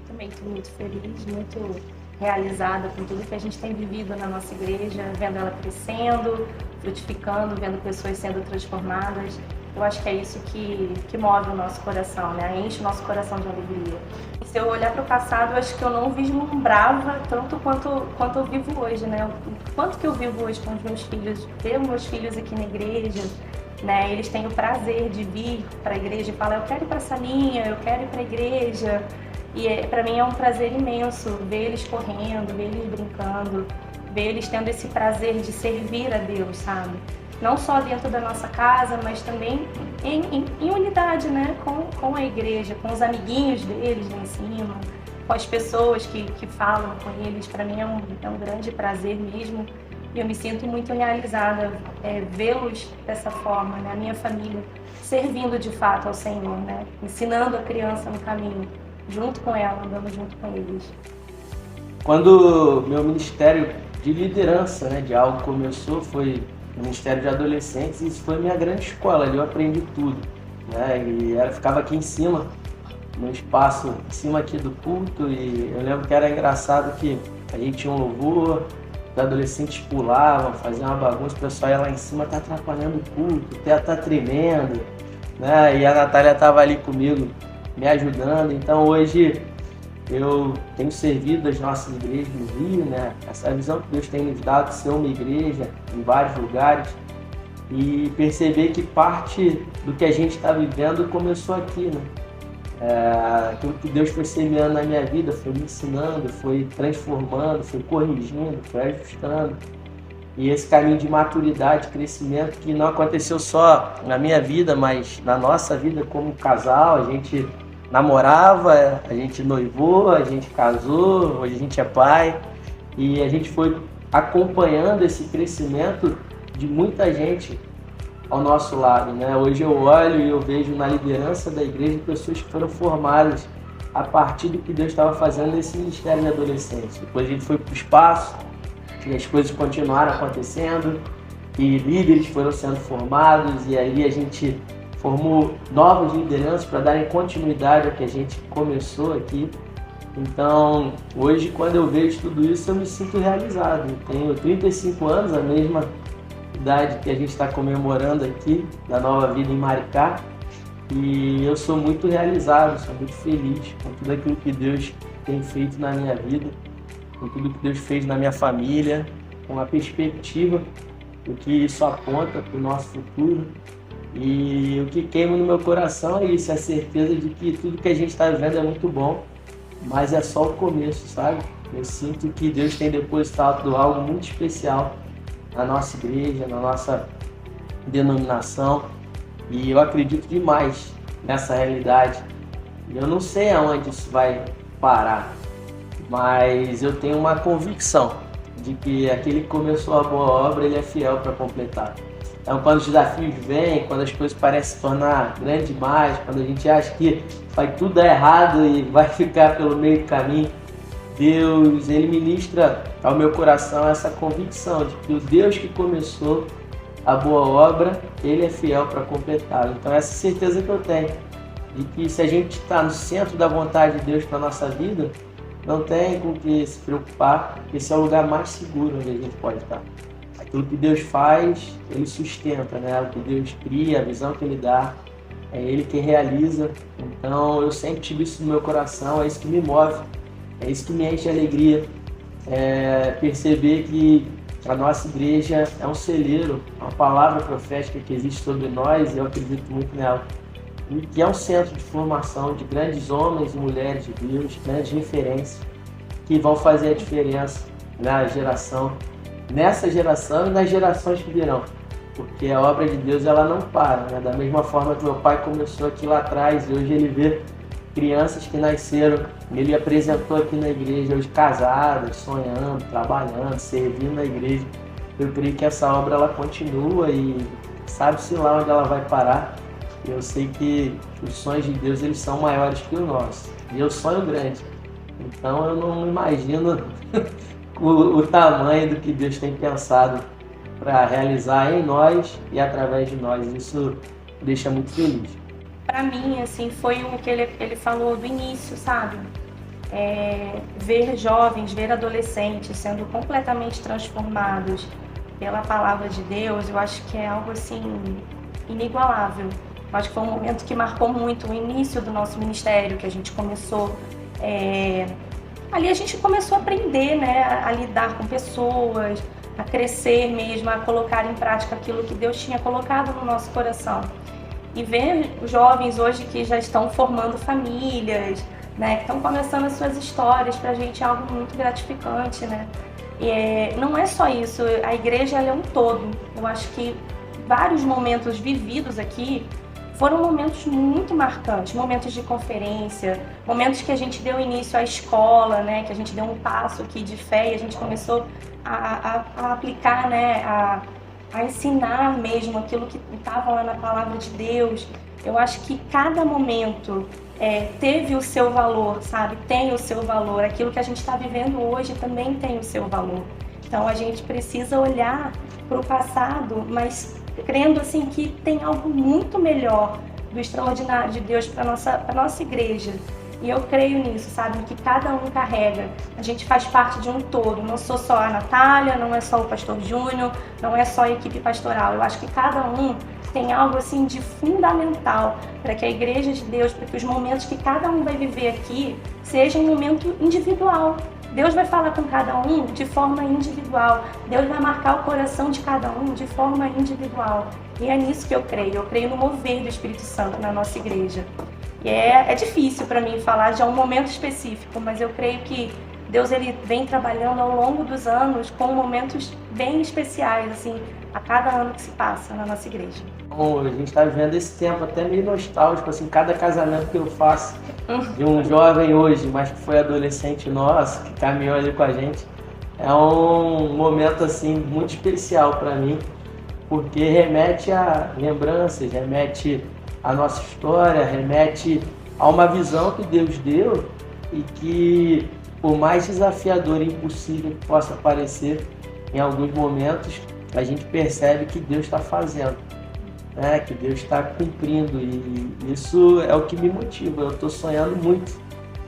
Também estou muito feliz, muito realizada com tudo que a gente tem vivido na nossa igreja, vendo ela crescendo, frutificando, vendo pessoas sendo transformadas. Eu acho que é isso que move o nosso coração, né? Enche o nosso coração de alegria. E se eu olhar para o passado, eu acho que eu não vislumbrava tanto quanto eu vivo hoje, né? O quanto que eu vivo hoje com os meus filhos, ver meus filhos aqui na igreja, né? Eles têm o prazer de vir para a igreja e falar, eu quero ir para a salinha, eu quero ir para a igreja. E para mim é um prazer imenso ver eles correndo, ver eles brincando, ver eles tendo esse prazer de servir a Deus, sabe? Não só dentro da nossa casa, mas também em unidade, né? Com a igreja, com os amiguinhos deles lá em cima, com as pessoas que falam com eles. Para mim é um grande prazer mesmo. E eu me sinto muito realizada vê-los dessa forma, né? A minha família servindo de fato ao Senhor, né? Ensinando a criança no caminho, junto com ela, andando junto com eles. Quando meu ministério de liderança, né, de algo começou, foi o Ministério de Adolescentes, e isso foi minha grande escola, ali eu aprendi tudo, né? E ela ficava aqui em cima, no espaço em cima aqui do culto, e eu lembro que era engraçado que a gente tinha um louvor, os adolescentes pulavam, faziam uma bagunça, o pessoal ia lá em cima, tá atrapalhando o culto, o teto tá tremendo, né? E a Natália tava ali comigo, me ajudando. Então hoje eu tenho servido as nossas igrejas no Rio, né? Essa visão que Deus tem nos dado de ser uma igreja em vários lugares, e perceber que parte do que a gente está vivendo começou aqui, né? Aquilo que Deus foi semeando na minha vida, foi me ensinando, foi transformando, foi corrigindo, foi ajustando. E esse caminho de maturidade, crescimento, que não aconteceu só na minha vida, mas na nossa vida como casal. A gente namorava, a gente noivou, a gente casou, hoje a gente é pai, e a gente foi acompanhando esse crescimento de muita gente ao nosso lado, né? Hoje eu olho e eu vejo na liderança da igreja pessoas que foram formadas a partir do que Deus estava fazendo nesse ministério de adolescentes. Depois a gente foi para o espaço, e as coisas continuaram acontecendo, e líderes foram sendo formados, e aí a gente formou novas lideranças para darem continuidade ao que a gente começou aqui. Então, hoje, quando eu vejo tudo isso, eu me sinto realizado. Eu tenho 35 anos, a mesma idade que a gente está comemorando aqui, da Nova Vida em Maricá, e eu sou muito realizado, sou muito feliz com tudo aquilo que Deus tem feito na minha vida, com tudo que Deus fez na minha família, com a perspectiva do que isso aponta para o nosso futuro. E o que queima no meu coração é isso, a certeza de que tudo que a gente está vivendo é muito bom, mas é só o começo, sabe? Eu sinto que Deus tem depositado algo muito especial na nossa igreja, na nossa denominação, e eu acredito demais nessa realidade. Eu não sei aonde isso vai parar, mas eu tenho uma convicção de que aquele que começou a boa obra, ele é fiel para completar. Então, quando os desafios vêm, quando as coisas parecem se tornar grandes demais, quando a gente acha que vai tudo dar errado e vai ficar pelo meio do caminho, Deus, Ele ministra ao meu coração essa convicção de que o Deus que começou a boa obra, Ele é fiel para completar. Então, essa certeza que eu tenho de que se a gente está no centro da vontade de Deus para a nossa vida, não tem com que se preocupar, esse é o lugar mais seguro onde a gente pode estar. Aquilo que Deus faz, Ele sustenta, né? O que Deus cria, a visão que Ele dá, é Ele que realiza. Então eu sempre tive isso no meu coração, é isso que me move, é isso que me enche de alegria, é perceber que a nossa igreja é um celeiro, uma palavra profética que existe sobre nós, e eu acredito muito nela. E que é um centro de formação de grandes homens e mulheres de Deus, grandes referências, que vão fazer a diferença na geração, nessa geração e nas gerações que virão. Porque a obra de Deus, ela não para, né? Da mesma forma que meu pai começou aqui lá atrás, e hoje ele vê crianças que nasceram, ele apresentou aqui na igreja, hoje casadas, sonhando, trabalhando, servindo na igreja. Eu creio que essa obra, ela continua e sabe-se lá onde ela vai parar. Eu sei que os sonhos de Deus, eles são maiores que os nossos. E eu sonho grande. Então eu não imagino o tamanho do que Deus tem pensado para realizar em nós e através de nós. Isso me deixa muito feliz. Para mim, assim, foi o que ele falou do início, sabe? Ver jovens, ver adolescentes sendo completamente transformados pela palavra de Deus, eu acho que é algo assim inigualável. Eu acho que foi um momento que marcou muito o início do nosso ministério, que a gente começou... Ali a gente começou a aprender, né, a lidar com pessoas, a crescer mesmo, a colocar em prática aquilo que Deus tinha colocado no nosso coração. E ver os jovens hoje que já estão formando famílias, né, que estão começando as suas histórias, pra gente é algo muito gratificante, né. E não é só isso, a igreja ela é um todo. Eu acho que vários momentos vividos aqui foram momentos muito marcantes, momentos de conferência, momentos que a gente deu início à escola, né, que a gente deu um passo aqui de fé e a gente começou a aplicar, né, a ensinar mesmo aquilo que estava lá na palavra de Deus. Eu acho que cada momento teve o seu valor, sabe? Tem o seu valor. Aquilo que a gente está vivendo hoje também tem o seu valor. Então a gente precisa olhar para o passado, mas crendo assim que tem algo muito melhor do extraordinário de Deus para nossa igreja. E eu creio nisso, sabe? Que cada um carrega. A gente faz parte de um todo. Não sou só a Natália, não é só o pastor Júnior, não é só a equipe pastoral. Eu acho que cada um tem algo assim de fundamental para que a igreja de Deus, para que os momentos que cada um vai viver aqui sejam um momento individual. Deus vai falar com cada um de forma individual. Deus vai marcar o coração de cada um de forma individual. E é nisso que eu creio. Eu creio no mover do Espírito Santo na nossa igreja. E é difícil para mim falar de um momento específico, mas eu creio que Deus ele vem trabalhando ao longo dos anos com momentos bem especiais, assim, a cada ano que se passa na nossa igreja. Bom, a gente está vivendo esse tempo até meio nostálgico, assim, cada casamento que eu faço de um jovem hoje, mas que foi adolescente nosso, que caminhou ali com a gente, é um momento, assim, muito especial para mim, porque remete a lembranças, remete a nossa história, remete a uma visão que Deus deu e que, por mais desafiador e impossível que possa parecer em alguns momentos, a gente percebe que Deus está fazendo, né? Que Deus está cumprindo, e isso é o que me motiva. Eu estou sonhando muito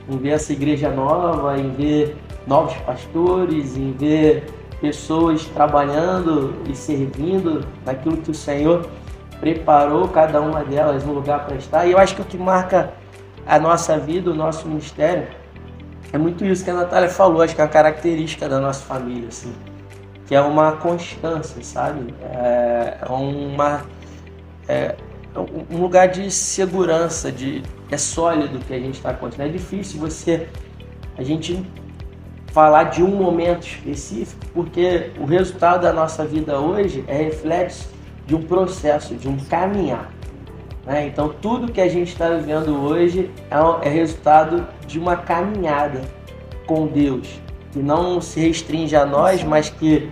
em ver essa igreja nova, em ver novos pastores, em ver pessoas trabalhando e servindo naquilo que o Senhor preparou cada uma delas no lugar para estar. E eu acho que o que marca a nossa vida, o nosso ministério, é muito isso que a Natália falou. Acho que é uma característica da nossa família, assim, que é uma constância, sabe? um lugar de segurança, é sólido que a gente está acontecendo. É difícil a gente falar de um momento específico, porque o resultado da nossa vida hoje é reflexo de um processo, de um caminhar, né? Então tudo que a gente está vivendo hoje é resultado de uma caminhada com Deus, que não se restringe a nós, mas que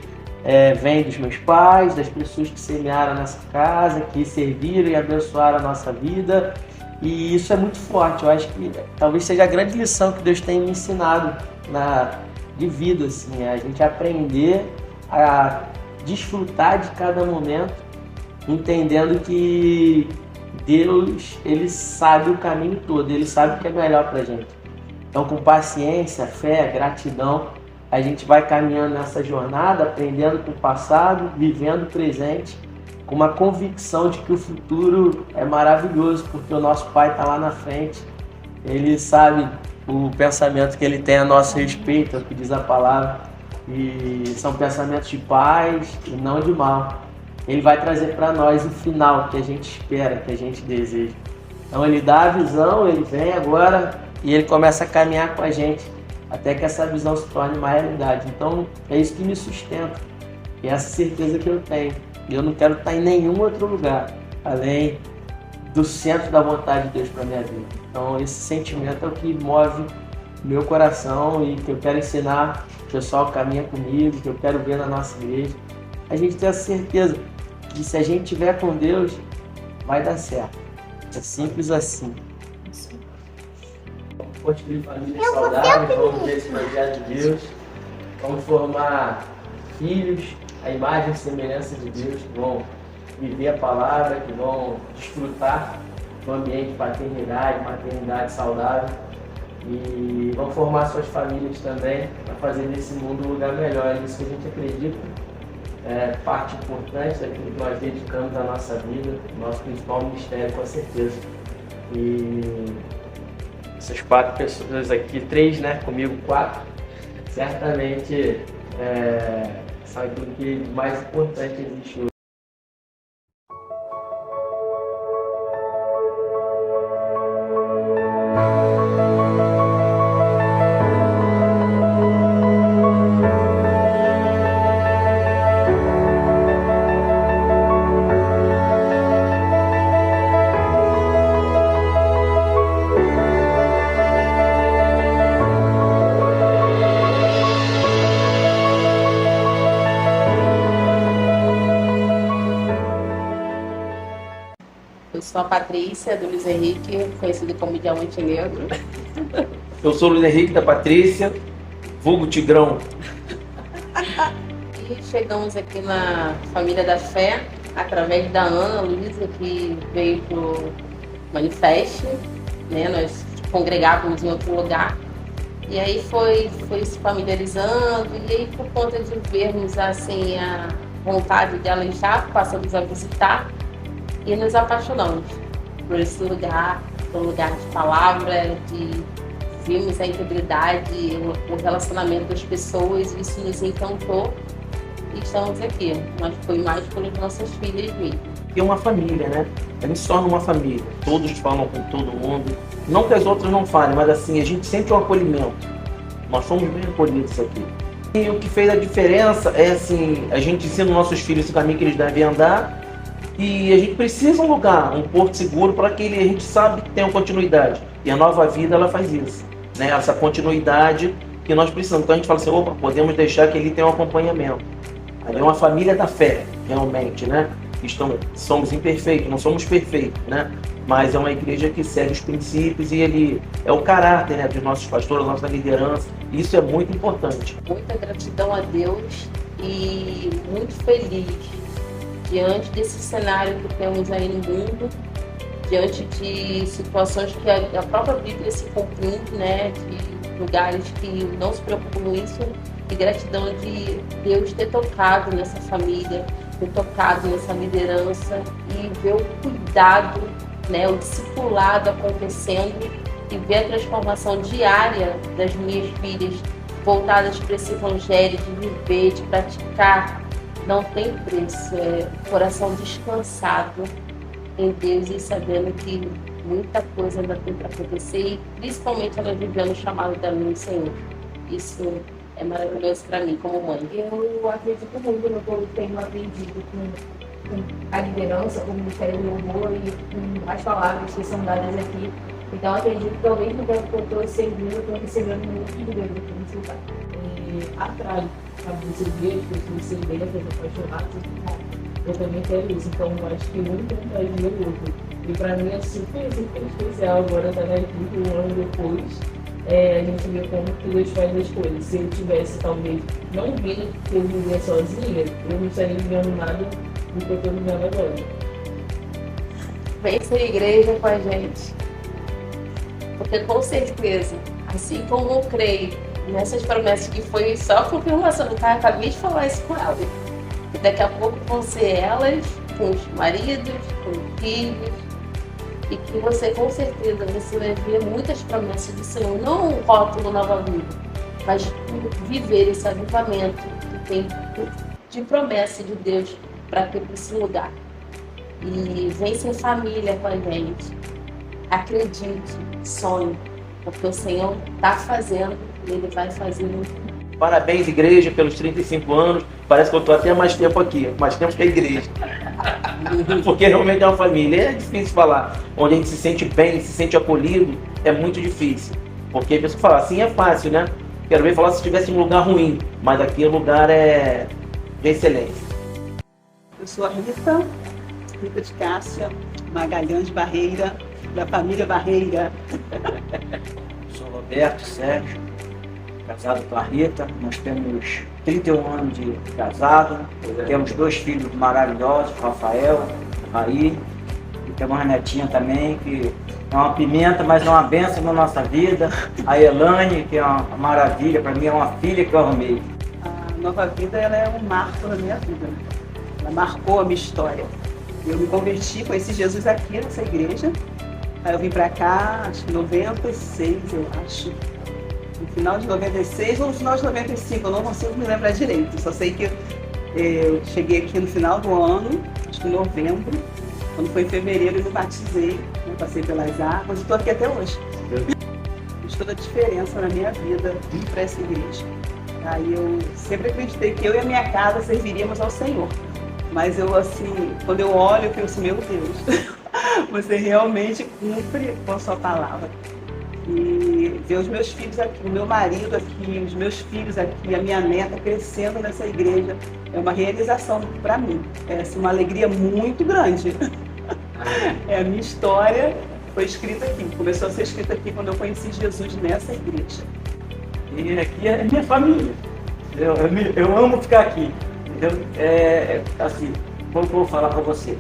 vem dos meus pais, das pessoas que semearam nessa casa, que serviram e abençoaram a nossa vida. E isso é muito forte. Eu acho que talvez seja a grande lição que Deus tem me ensinado de vida, assim, a gente aprender a desfrutar de cada momento, entendendo que Deus, Ele sabe o caminho todo, Ele sabe o que é melhor pra gente. Então, com paciência, fé, gratidão, a gente vai caminhando nessa jornada, aprendendo com o passado, vivendo o presente, com uma convicção de que o futuro é maravilhoso, porque o nosso Pai está lá na frente. Ele sabe o pensamento que Ele tem a nosso respeito, é o que diz a palavra, e são pensamentos de paz e não de mal. Ele vai trazer para nós o final que a gente espera, que a gente deseja. Então Ele dá a visão, Ele vem agora e Ele começa a caminhar com a gente até que essa visão se torne uma realidade. Então é isso que me sustenta, e essa certeza que eu tenho. E eu não quero estar em nenhum outro lugar além do centro da vontade de Deus para minha vida. Então esse sentimento é o que move meu coração e que eu quero ensinar o pessoal que caminha comigo, que eu quero ver na nossa igreja. A gente tem a certeza que se a gente estiver com Deus, vai dar certo. É simples assim. Construir famílias saudáveis, vamos ver esse projeto de Deus, vamos formar filhos, a imagem e semelhança de Deus, que vão viver a palavra, que vão desfrutar do ambiente de maternidade saudável, e vão formar suas famílias também para fazer desse mundo um lugar melhor. É isso que a gente acredita, é parte importante daquilo que nós dedicamos à nossa vida, nosso principal ministério, com certeza. E essas 4 pessoas aqui, 3, né, comigo 4, certamente são aquilo que de mais importante existe hoje. Sou a Patrícia, do Luiz Henrique, conhecido como Diamante Negro. Eu sou o Luiz Henrique da Patrícia, vulgo Tigrão. E chegamos aqui na Família da Fé, através da Ana Luísa, que veio pro Manifeste, né? Nós congregávamos em outro lugar. E aí foi se familiarizando, e aí por conta de vermos assim a vontade de Aleijado, passamos a visitar. E nos apaixonamos por esse lugar, um lugar de palavra, de vimos a integridade, o relacionamento das pessoas, isso nos encantou e estamos aqui. Mas foi mais pelas nossas filhas mesmo. E uma família, né? A gente se torna uma família. Todos falam com todo mundo. Não que as outras não falem, mas assim, a gente sente o acolhimento. Nós somos bem acolhidos aqui. E o que fez a diferença é assim, a gente ensina os nossos filhos o caminho que eles devem andar. E a gente precisa de um lugar, um porto seguro para que a gente sabe que tem uma continuidade. E a Nova Vida, ela faz isso, né? Essa continuidade que nós precisamos. Então a gente fala assim, opa, podemos deixar que ele tenha um acompanhamento. Ali é uma família da fé, realmente, né? Somos imperfeitos, não somos perfeitos, né? Mas é uma igreja que segue os princípios e ele é o caráter, né, dos nossos pastores, da nossa liderança. E isso é muito importante. Muita gratidão a Deus e muito feliz diante desse cenário que temos aí no mundo, diante de situações que a própria Bíblia se cumprindo, né, de lugares que não se preocupam com isso, e gratidão de Deus ter tocado nessa família, ter tocado nessa liderança e ver o cuidado, né, o discipulado acontecendo e ver a transformação diária das minhas filhas voltadas para esse evangelho, de viver, de praticar. Não tem preço, é coração descansado em Deus e sabendo que muita coisa ainda tem para acontecer e principalmente ela vivendo o chamado dela no Senhor. Isso é maravilhoso para mim como mãe. Eu acredito muito no que eu tenho aprendido com a liderança, com o Ministério do Louvor e com as palavras que são dadas aqui. Então acredito que ao mesmo tempo que eu estou servindo, eu estou recebendo muito de Deus aqui nesse lugar. Atrai, sabe, esse Deus, esse ideias, apaixonados, eu também quero isso. Então eu acho que muito atrai o outro. E para mim é super especial agora estar na equipe um ano depois. A gente vê como que Deus faz as coisas. Se eu tivesse, talvez, não vindo que eu vivia sozinha, eu não estaria vivendo nada do que eu estou vivendo agora. Vem ser igreja com a gente. Porque com certeza, assim como eu creio nessas promessas que foi só a confirmação, tá? Acabei de falar isso com ela. E daqui a pouco vão ser elas, com os maridos, com os filhos. E que você, com certeza, você vai ver muitas promessas do Senhor. Não um rótulo Nova Vida, mas viver esse avivamento que tem de promessa de Deus para ter esse lugar. E vem ser família com a gente. Acredite, sonhe, porque o Senhor está fazendo e Ele vai fazer muito. Parabéns, igreja, pelos 35 anos. Parece que eu estou até mais tempo aqui, mais tempo que a igreja. Porque realmente é uma família. É difícil falar. Onde a gente se sente bem, se sente acolhido, é muito difícil. Porque a pessoa fala assim é fácil, né? Quero ver falar se estivesse em um lugar ruim, mas aqui o lugar é de excelência. Eu sou a Rita de Cássia Magalhães Barreira, da família Barreira. Sou Roberto Sérgio, casado com a Rita. Nós temos 31 anos de casado. Temos 2 filhos maravilhosos, Rafael, Raí. E temos uma netinha também, que é uma pimenta, mas é uma bênção na nossa vida. A Elane, que é uma maravilha, para mim é uma filha que eu arrumei. A Nova Vida, ela é um marco na minha vida. Ela marcou a minha história. Eu me converti, conheci Jesus aqui nessa igreja. Aí eu vim pra cá, acho que em 96, eu acho. No final de 96 ou no final de 95, eu não consigo me lembrar direito. Só sei que eu cheguei aqui no final do ano, acho que em novembro. Quando foi em fevereiro eu me batizei, né, passei pelas águas e estou aqui até hoje. Fiz toda a diferença na minha vida vir para essa igreja. Aí eu sempre acreditei que eu e a minha casa serviríamos ao Senhor. Mas eu, assim, quando eu olho, eu penso, meu Deus, você realmente cumpre com a sua palavra. E ver os meus filhos aqui, o meu marido aqui, os meus filhos aqui, a minha neta crescendo nessa igreja, é uma realização para mim. É assim, uma alegria muito grande. A minha história foi escrita aqui, começou a ser escrita aqui quando eu conheci Jesus nessa igreja. E aqui é minha família. Eu amo ficar aqui. Assim, vou falar para você.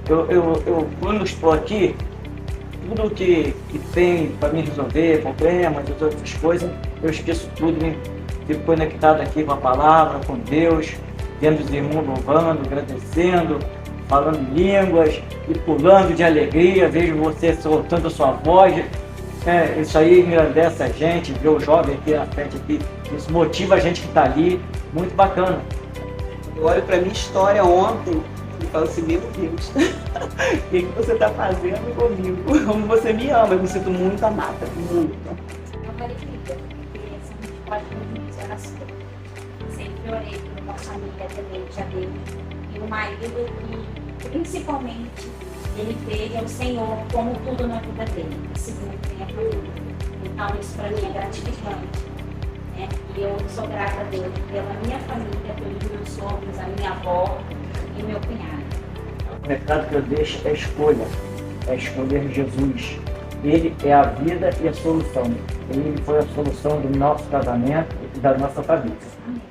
Quando eu estou aqui, tudo que tem para me resolver, problemas e outras coisas, eu esqueço tudo, né? Fico conectado aqui com a palavra, com Deus, vendo os irmãos louvando, agradecendo, falando línguas e pulando de alegria, vejo você soltando a sua voz. Isso aí engrandece a gente, ver o jovem aqui na frente aqui, isso motiva a gente que está ali, muito bacana. Eu olho para minha história ontem e falo assim, meu Deus, o que você está fazendo comigo? Como você me ama, eu me sinto muito amada, muito. Eu verifico, porque são 24 minutos de oração. Sempre orei por uma família temente a Deus. E o marido que, principalmente, ele teve ao Senhor como tudo na vida dele. Segundo tem a família. Então isso para mim é gratificante. E eu sou grata a Deus pela minha família, pelos meus sogros, a minha avó e meu cunhado. O recado que eu deixo é escolha, é escolher Jesus. Ele é a vida e a solução. Ele foi a solução do nosso casamento e da nossa família.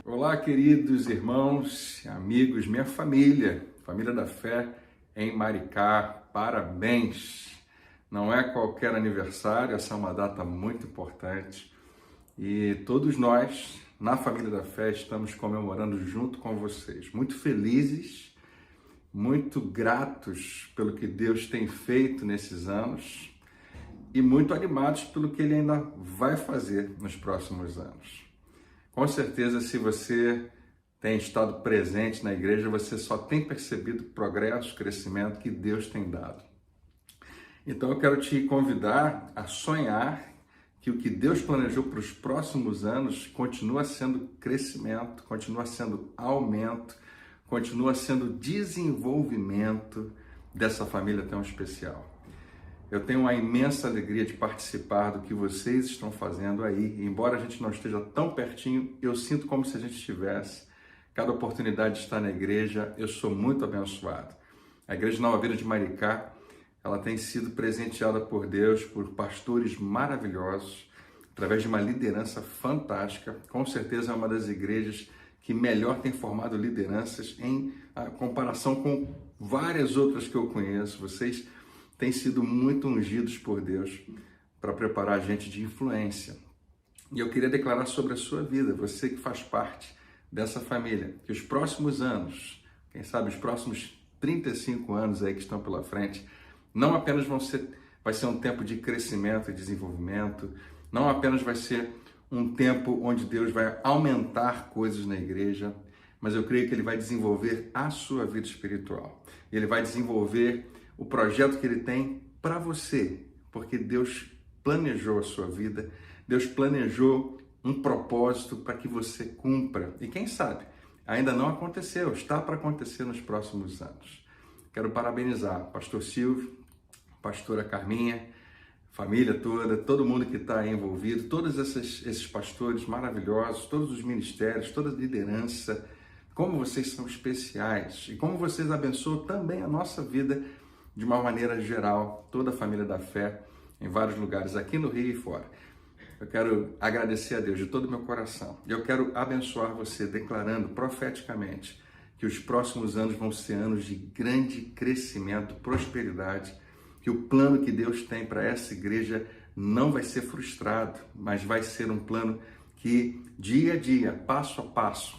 Olá, queridos irmãos, amigos, minha família, família da fé em Maricá, parabéns! Não é qualquer aniversário, essa é uma data muito importante. E todos nós, na família da fé, estamos comemorando junto com vocês. Muito felizes, muito gratos pelo que Deus tem feito nesses anos e muito animados pelo que Ele ainda vai fazer nos próximos anos. Com certeza, se você tem estado presente na igreja, você só tem percebido o progresso, o crescimento que Deus tem dado. Então eu quero te convidar a sonhar que o que Deus planejou para os próximos anos continua sendo crescimento, continua sendo aumento, continua sendo desenvolvimento dessa família tão especial. Eu tenho uma imensa alegria de participar do que vocês estão fazendo aí. Embora a gente não esteja tão pertinho, eu sinto como se a gente estivesse. Cada oportunidade de estar na igreja, eu sou muito abençoado. A Igreja Nova Vida de Maricá, ela tem sido presenteada por Deus, por pastores maravilhosos, através de uma liderança fantástica. Com certeza é uma das igrejas que melhor tem formado lideranças em comparação com várias outras que eu conheço. Vocês têm sido muito ungidos por Deus para preparar gente de influência. E eu queria declarar sobre a sua vida, você que faz parte dessa família, que os próximos anos, quem sabe os próximos 35 anos aí que estão pela frente, não apenas vai ser um tempo de crescimento e desenvolvimento, não apenas vai ser um tempo onde Deus vai aumentar coisas na igreja, mas eu creio que Ele vai desenvolver a sua vida espiritual. Ele vai desenvolver o projeto que Ele tem para você, porque Deus planejou a sua vida, Deus planejou um propósito para que você cumpra. E quem sabe, ainda não aconteceu, está para acontecer nos próximos anos. Quero parabenizar o pastor Silvio, a pastora Carminha, família toda, todo mundo que está aí envolvido, todos esses pastores maravilhosos, todos os ministérios, toda a liderança, como vocês são especiais e como vocês abençoam também a nossa vida de uma maneira geral, toda a família da fé, em vários lugares, aqui no Rio e fora. Eu quero agradecer a Deus de todo o meu coração. E eu quero abençoar você, declarando profeticamente que os próximos anos vão ser anos de grande crescimento, prosperidade, que o plano que Deus tem para essa igreja não vai ser frustrado, mas vai ser um plano que, dia a dia, passo a passo,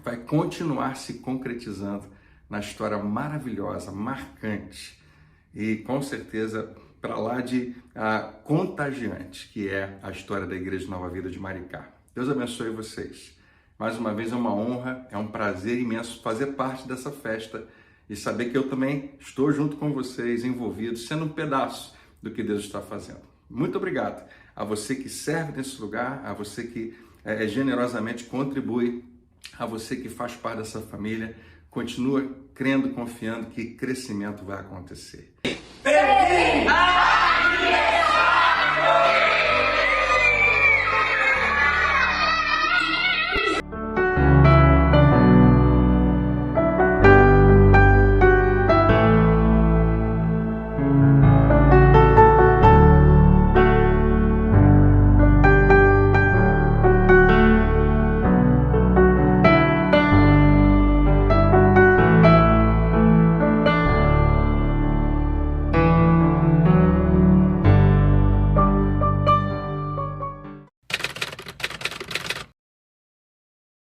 vai continuar se concretizando na história maravilhosa, marcante e, com certeza, para lá de contagiante, que é a história da Igreja Nova Vida de Maricá. Deus abençoe vocês. Mais uma vez é uma honra, é um prazer imenso fazer parte dessa festa e saber que eu também estou junto com vocês, envolvido, sendo um pedaço do que Deus está fazendo. Muito obrigado a você que serve nesse lugar, a você que generosamente contribui, a você que faz parte dessa família. Continua crendo, confiando que crescimento vai acontecer. Feliz!